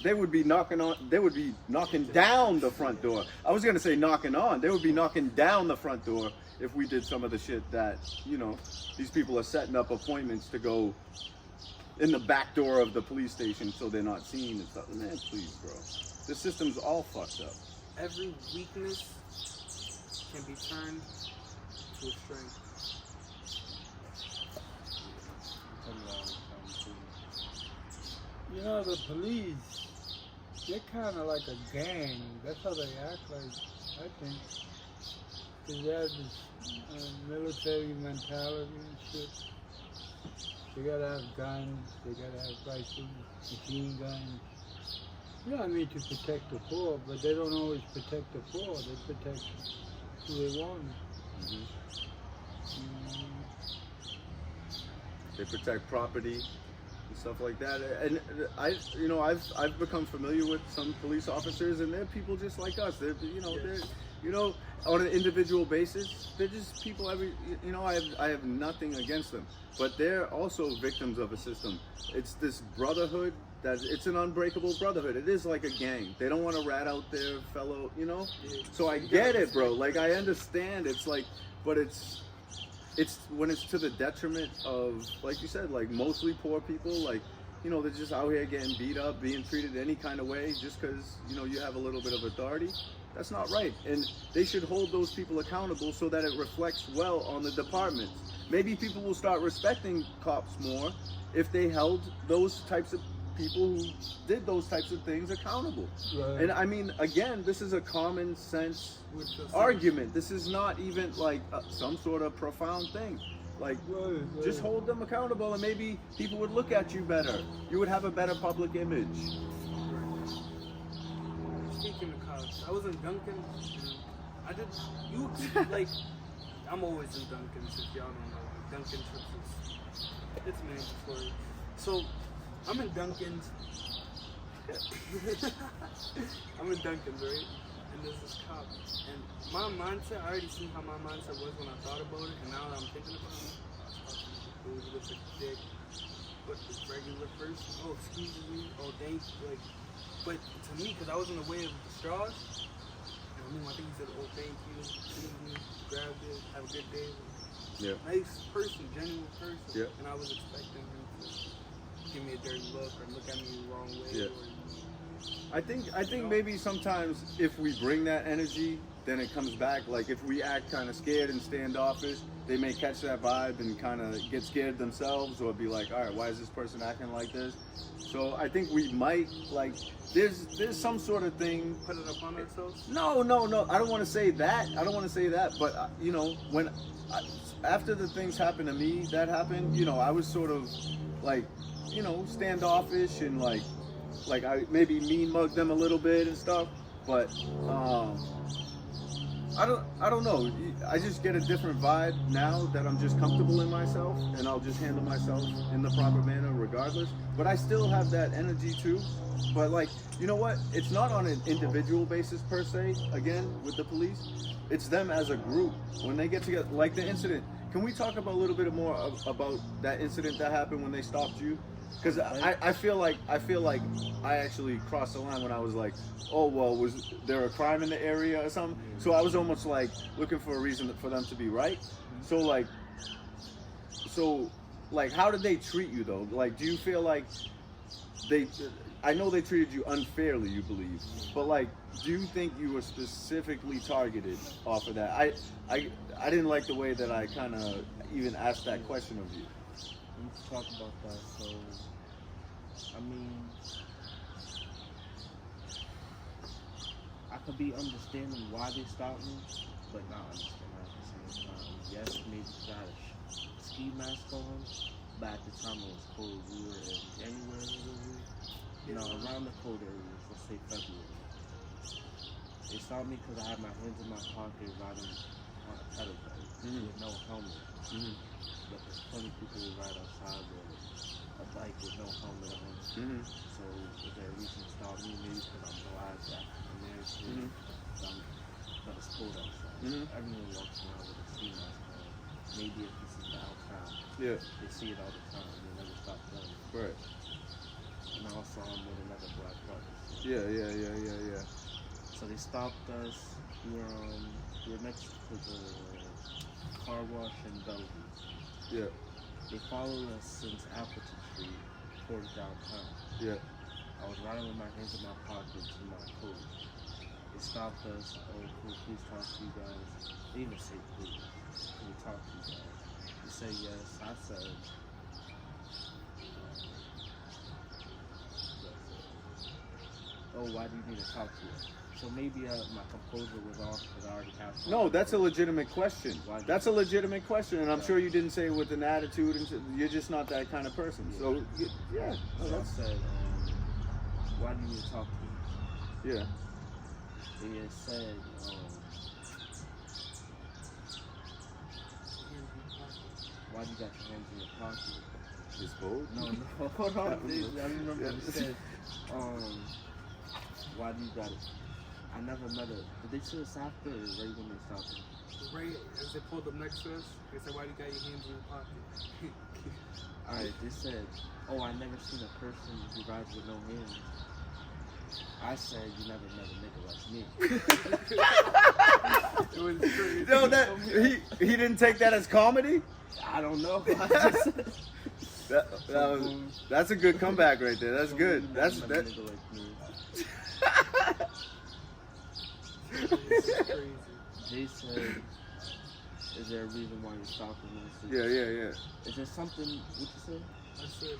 They would be knocking down the front door. I was gonna say knocking on. They would be knocking down the front door if we did some of the shit that, you know, these people are setting up appointments to go in the back door of the police station so they're not seen and stuff. Man, please, bro. The system's all fucked up. every weakness can be turned to a strength. You know, the police, they're kind of like a gang. That's how they act like, I think. Because they have this military mentality and shit. They gotta have guns, they gotta have rifles, machine guns. You know what I mean, to protect the poor, but they don't always protect the poor. They protect who they want. They protect property and stuff like that. And I've become familiar with some police officers, and they're people just like us. They're on an individual basis, they're just people. I have nothing against them, but they're also victims of a system. It's this brotherhood it's an unbreakable brotherhood. It is like a gang. They don't want to rat out their fellow, So I get it, bro. Like, I understand. It's like, but it's when it's to the detriment of, like you said, like mostly poor people. Like, they're just out here getting beat up, being treated any kind of way just because you have a little bit of authority. That's not right, and they should hold those people accountable so that it reflects well on the departments. Maybe people will start respecting cops more if they held those types of people who did those types of things accountable. Right. And I mean, again, this is a common sense argument. This is not even like some sort of profound thing. Like, just hold them accountable, and maybe people would look at you better. You would have a better public image. Speaking of cops, I was in Duncan. I'm always in Duncan, if y'all don't know. Duncan trips it's mandatory. So, I'm in Duncan's. I'm in Duncan's, right? And there's this cop. And my mindset, I already seen how my mindset was when I thought about it, and now that I'm thinking about it, I was looks like a dick. But this regular person, oh, excuse me, oh, thank you. But to me, because I was in the way of the straws, I think he said, oh, thank you, excuse me, grabbed it, have a good day. Yeah. Nice person, genuine person. Yeah. And I was expecting him to give me a dirty look or look at me the wrong way. Yeah. Or, I think maybe sometimes if we bring that energy, then it comes back. Like if we act kind of scared and standoffish, they may catch that vibe and kind of get scared themselves, or be like, all right, why is this person acting like this? So I think we might, like, there's some sort of thing. Put it upon ourselves? No. I don't want to say that. But when after the things happened to me, that happened, I was sort of like, standoffish and like I maybe mean mugged them a little bit and stuff. But I don't know. I just get a different vibe now that I'm just comfortable in myself, and I'll just handle myself in the proper manner regardless. But I still have that energy too. But like, you know what? It's not on an individual basis per se, again, with the police. It's them as a group. When they get together, like the incident. Can we talk about a little bit more about that incident that happened when they stopped you? Because I feel like I actually crossed the line when I was like, oh, well, was there a crime in the area or something? So I was almost like looking for a reason for them to be right. So how did they treat you though? Like, do you feel like I know they treated you unfairly, you believe, but like, do you think you were specifically targeted off of that? I didn't like the way that I kind of even asked that question of you. We can talk about that. So, I mean, I could be understanding why they stopped me, but not understanding at the same time. Yes, maybe I had a ski mask on, but at the time it was cold. We were in January, around the cold areas, let's say February. They stopped me because I had my hands in my pocket riding on a pedal bike with no helmet. But there's plenty of people who ride outside with a bike with no helmet on. So is there a reason to stop me? Maybe because I'm black, African-American, but it's cold outside. Everyone walks around with a ski mask on. Maybe if this is downtown, they see it all the time. They never stop doing it. Right. And also I'm with another black brother. Yeah. So they stopped us. We were next to the car wash in Bellevue. Yeah. They followed us since Appleton Street towards downtown. Yeah. I was riding with my hands in my pockets in my coat. They stopped us. Oh, cool, please talk to you guys. They even say, please, can we talk to you guys? They said yes. I said, oh, why do you need to talk to us? So maybe my composure was off because I already have. No, that's a legitimate question. That's a legitimate question, and I'm sure you didn't say it with an attitude, and you're just not that kind of person. So, yeah. So I said, why do you need to talk to me? Yeah. They had said, why do you got your hands in your pocket? It's cold. No, hold on. I remember he said, why do you got it? I never met her. Did they say it's after or right when they stopped? Right as they pulled up next to us, they said, why do you got your hands in your pocket? Alright, they said, oh, I never seen a person who rides with no hands. I said, you never met a nigga like me. It was crazy. No, that he didn't take that as comedy. I don't know. I just said, That's a good comeback right there. That's good. you That's never met that. a nigga like me. It's crazy. Jay said, is there a reason why you're stalking me? Yeah. Is there something, what you say? I said,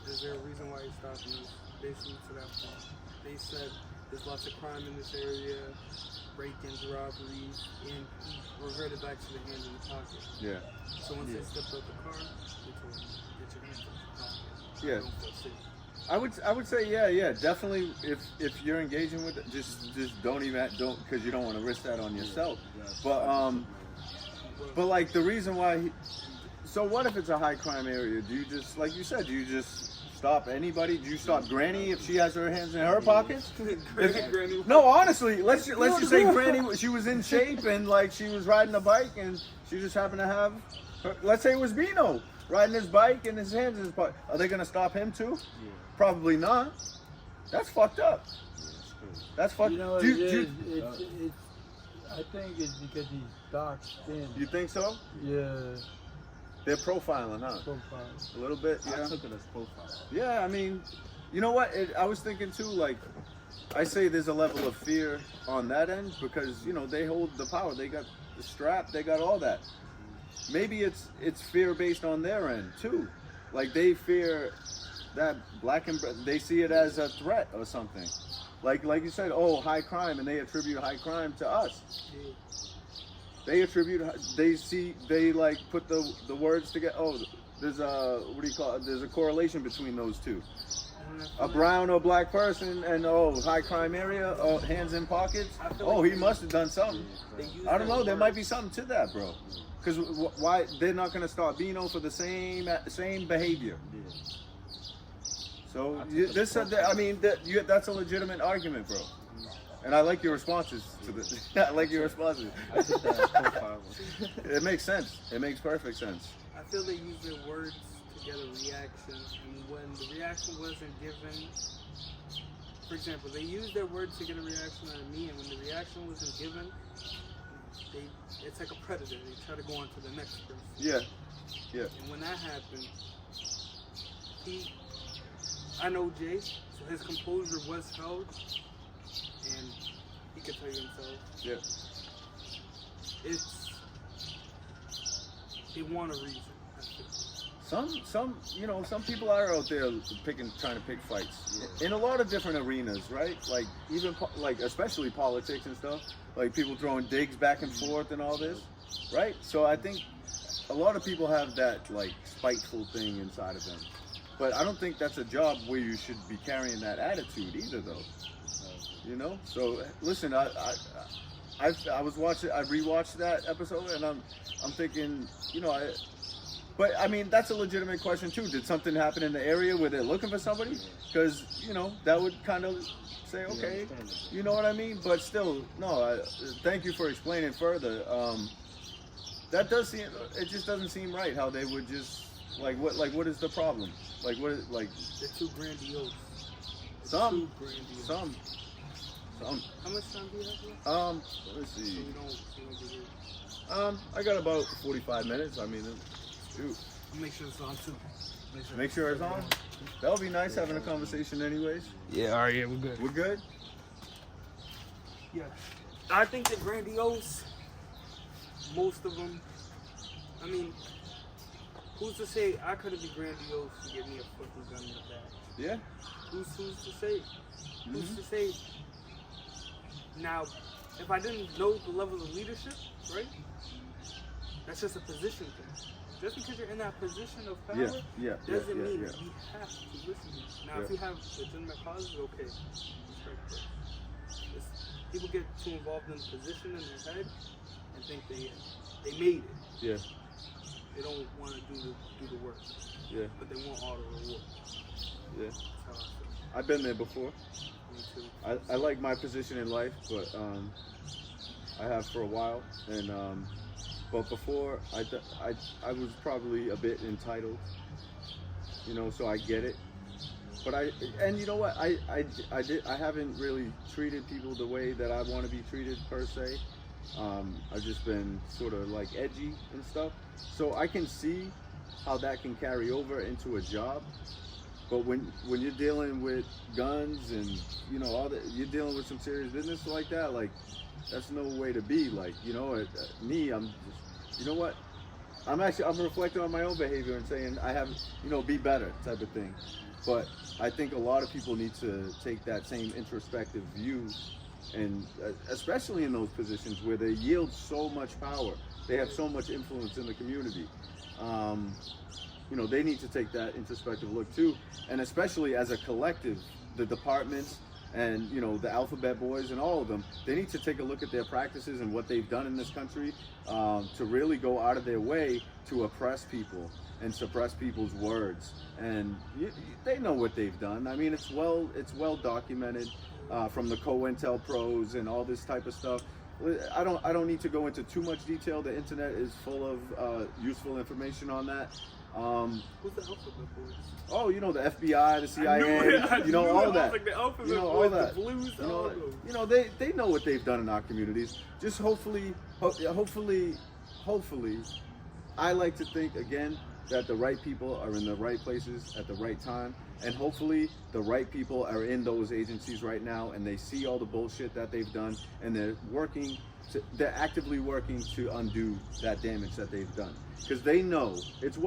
is there a reason why you're stopping us? Basically to that point. They said there's lots of crime in this area, break-ins, robberies, and he reverted back to the hand in the pocket. Yeah. So once they stepped out the car, they told him, get your hands out the pocket. Yeah. Don't feel safe. I would say yeah, definitely. If you're engaging with it, just don't because you don't want to risk that on yourself. But like the reason why. So what if it's a high crime area? Do you just, like you said, do you just stop anybody? Do you stop Granny if she has her hands in her pockets? Granny. No, honestly, let's just say Granny, she was in shape and like she was riding a bike and she just happened to have, let's say it was Bino riding his bike and his hands in his pocket. Are they gonna stop him too? Yeah. Probably not. That's fucked up. That's fucked. You know what Do it you- is? It's, I think it's because he's dark skinned. You think so? Yeah, They're profiling, huh? profile. A little bit, I yeah. took it as profile. Yeah, I mean, you know what? I was thinking too, like, I say there's a level of fear on that end because, you know, they hold the power. They got the strap. They got all that. Maybe it's fear based on their end too. Like they fear that they see it as a threat or something. Like you said, oh, high crime, and they attribute high crime to us. Yeah. They like put the words together. Oh, there's a, what do you call it? There's a correlation between those two. A brown or black person and high crime area, hands in pockets. Oh, he must have done something. I don't know. There might be something to that, bro. Because why they're not gonna start Bino for the same behavior. Yeah. So that's a legitimate argument, bro. And I like your responses to this. I like your responses. I took that as profile. It makes sense. It makes perfect sense. I feel they use their words to get a reaction, and when the reaction wasn't given, for example, they used their words to get a reaction out of me, and when the reaction wasn't given, it's like a predator. They try to go on to the next person. Yeah. And when that happened, I know Jay, so his composure was held, and he could tell you himself. Yeah. They want a reason. Some people are out there trying to pick fights in a lot of different arenas, right? Like even especially politics and stuff. Like people throwing digs back and forth and all this, right? So I think a lot of people have that like spiteful thing inside of them. But I don't think that's a job where you should be carrying that attitude either, though. You know. So listen, I rewatched that episode, and I'm thinking, but I mean that's a legitimate question too. Did something happen in the area where they're looking for somebody? Because that would kind of say, okay, you know what I mean. But still, no. Thank you for explaining further. That does seem. It just doesn't seem right how they would just. What is the problem? They're too grandiose. Some. How much time do you have left? Let's So see. we don't get here. I got about 45 minutes. I mean, shoot. Make sure it's on too. Make sure it's on. That would be nice having a conversation anyways. Yeah, alright, yeah, we're good. We're good? Yeah. I think they're grandiose. Most of them. I mean, who's to say I couldn't be grandiose to give me a fucking gun in the back? Yeah. Who's to say? Who's to say? Now, if I didn't know the level of leadership, right? That's just a position thing. Just because you're in that position of power doesn't mean you have to listen to you. Now, if you have legitimate causes, okay, respect that. People get too involved in the position in their head and think they made it. Yeah. They don't want to do the work. Yeah. But they want all the reward. Yeah. That's how I feel. I've been there before. Me too. I like my position in life, but I have for a while, and but before I was probably a bit entitled, you know, so I get it. But and you know what, I haven't really treated people the way that I want to be treated per se. I've just been sort of like edgy and stuff, so I can see how that can carry over into a job. But when you're dealing with guns and, you know, you're dealing with some serious business like that, like, that's no way to be. Like, you know, me, I'm just, you know what? I'm reflecting on my own behavior and saying I have, you know, be better type of thing. But I think a lot of people need to take that same introspective view, and especially in those positions where they yield so much power, they have so much influence in the community. You know, they need to take that introspective look too, and especially as a collective, the departments and, you know, the alphabet boys and all of them, they need to take a look at their practices and what they've done in this country to really go out of their way to oppress people and suppress people's words. And they know what they've done. I mean, it's well documented from the COINTELPROs and all this type of stuff. I don't need to go into too much detail. The internet is full of useful information on that. Who's the alphabet boys? Oh, you know, the FBI, the CIA, you know, all that. Like the alphabet you know, boys, all that. The blues, you know, all those. you know, they know what they've done in our communities. Just hopefully, I like to think again that the right people are in the right places at the right time, and hopefully the right people are in those agencies right now, and they see all the bullshit that they've done, and they're actively working to undo that damage that they've done, because they know it's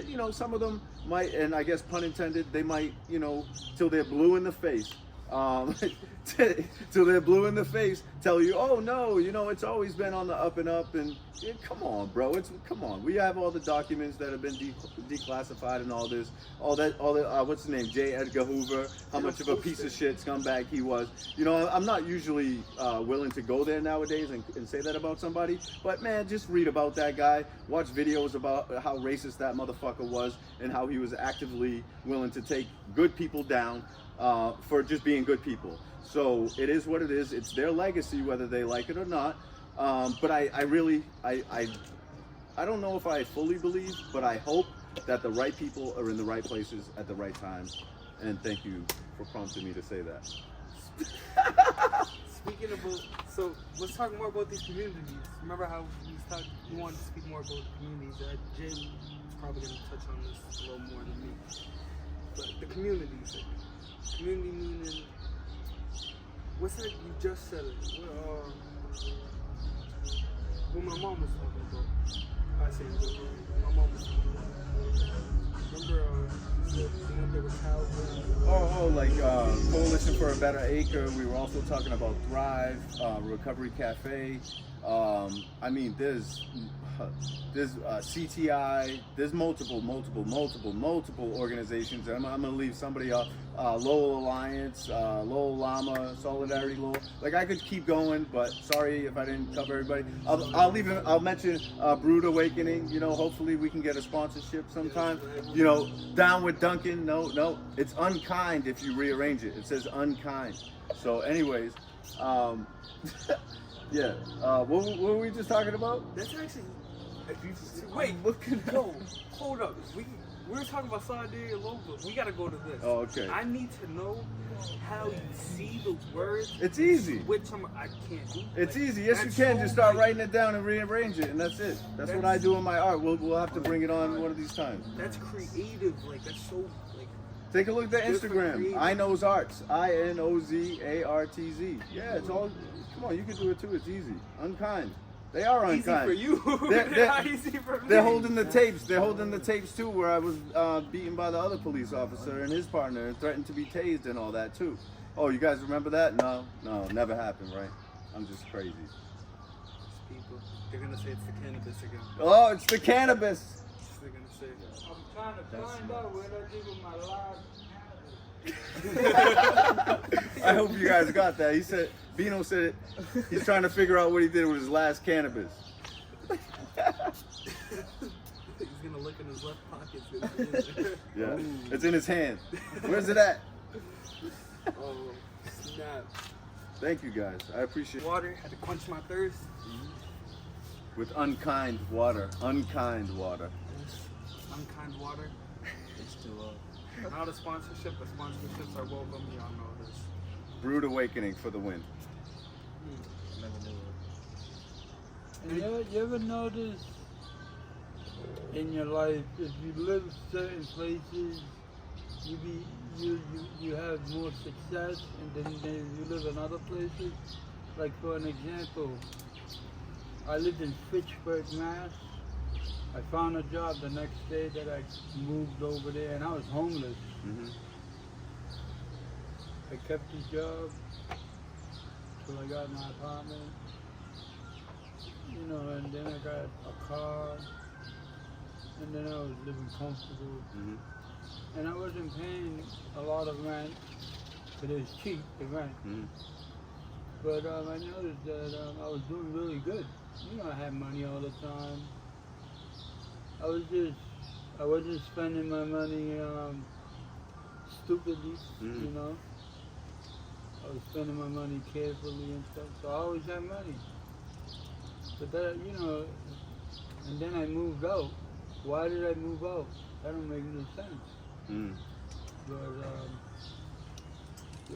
you know, some of them might, and I guess pun intended, they might, you know, till they're blue in the face, till they're blue in the face, tell you, oh no, you know, it's always been on the up and up, and yeah, come on, bro, come on. We have all the documents that have been declassified and all that, what's his name, J. Edgar Hoover, how much of a piece of shit scumbag he was. You know, I'm not usually willing to go there nowadays and say that about somebody, but man, just read about that guy, watch videos about how racist that motherfucker was, and how he was actively willing to take good people down for just being good people. So it is what it is. It's their legacy, whether they like it or not. But I don't know if I fully believe, but I hope that the right people are in the right places at the right time. And thank you for prompting me to say that. Speaking about, so let's talk more about these communities. Remember how we wanted to speak more about the communities. Jay is probably going to touch on this a little more than me. But the communities, like, community meaning, what's that? You just said it. What my mom was talking about. I say my mom was talking about. Remember, there was housing. Like Coalition for a Better Acre. We were also talking about Thrive, Recovery Cafe. I mean, there's CTI. There's multiple organizations. I'm gonna leave somebody off. Lowell Alliance, Lowell Llama, Solidarity Lowell. Like, I could keep going, but sorry if I didn't cover everybody. I'll mention Brood Awakening. You know, hopefully we can get a sponsorship sometime. You know, Down with Duncan. No, it's unkind if you rearrange it. It says unkind. So, anyways, yeah. What were we just talking about? That's actually. Wait, no, hold up. We were talking about Solidarity Low, but we gotta go to this. Oh, okay. I need to know how you see the words. It's easy. Which I can't do. It's easy. Yes, you can. Just start writing it down and rearrange it, and that's it. That's what I do in my art. We'll have to bring it on one of these times. That's creative. Like, that's so, like. Take a look at the Instagram. I Knows Arts. INOZARTZ. Yeah, it's all. Come on, you can do it too. It's easy. Unkind. They are unkind. Easy for you. They're not easy for me. They're holding the tapes. They're holding the tapes too, where I was beaten by the other police officer and his partner, and threatened to be tased and all that too. Oh, you guys remember that? No, never happened, right? I'm just crazy. People, they're gonna say it's the cannabis again. Oh, it's the cannabis. They're gonna say. I'm trying to find out where I give him my live. I hope you guys got that. He said, Bino said it. He's trying to figure out what he did with his last cannabis. look in his left pocket. Yeah, it's in his hand. Where's it at? Oh, snap. Thank you guys. I appreciate it. Water, had to quench my thirst. With unkind water. Unkind water. Unkind water. H2O. Not a sponsorship, but sponsorships are welcome. Y'all know this. Brewed Awakening for the win. Never knew it. And you ever notice in your life, if you live certain places, you have more success, and then you live in other places. Like for an example, I lived in Fitchburg, Mass. I found a job the next day that I moved over there, and I was homeless. Mm-hmm. I kept the job till I got my apartment, you know, and then I got a car, and then I was living comfortable. Mm-hmm. And I wasn't paying a lot of rent, but it was cheap, the rent. Mm-hmm. But I noticed that I was doing really good. You know, I had money all the time. I wasn't spending my money stupidly, Mm-hmm. you know. I was spending my money carefully and stuff, so I always had money. But that, you know, and then I moved out. Why did I move out? That don't make no sense. Mm. But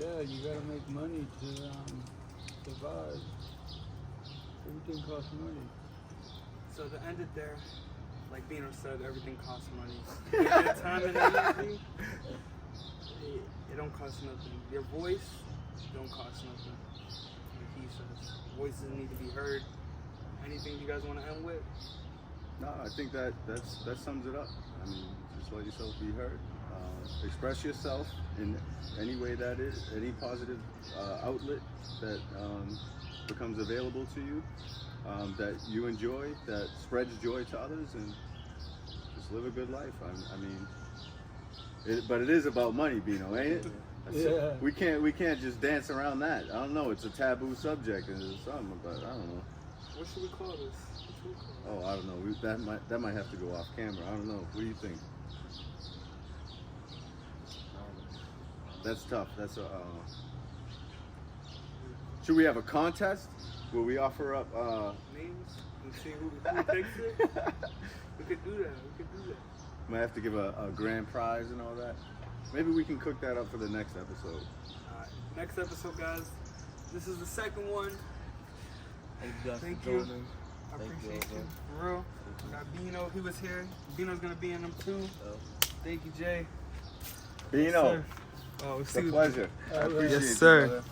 yeah, you gotta make money to survive. Everything costs money. So to end it there, like Bino said, everything costs money. Your time and energy, it don't cost nothing. Your voice don't cost nothing. Like he says, voices need to be heard. Anything you guys want to end with? No, I think that sums it up. I mean, just let yourself be heard. Express yourself in any way that is, any positive outlet that becomes available to you, that you enjoy, that spreads joy to others, and just live a good life. I mean, but it is about money, Bino, ain't it? Yeah. We can't just dance around that. I don't know. It's a taboo subject and it's something, but I don't know. What should we call this? What should we call it? Oh, I don't know. That might have to go off camera. I don't know. What do you think? That's tough. That's should we have a contest where we offer up Names and see who takes it? We could do that. might have to give a grand prize and all that. Maybe we can cook that up for the next episode. Alright, next episode, guys. This is the second one. Thank you guys Thank for you. joining. I Thank you, appreciate you. Ozzo. For real. Got Bino, he was here. Bino's gonna be in them too. Oh. Thank you, Jay. Bino, Oh, it's a pleasure. I appreciate Yes, you, sir. brother.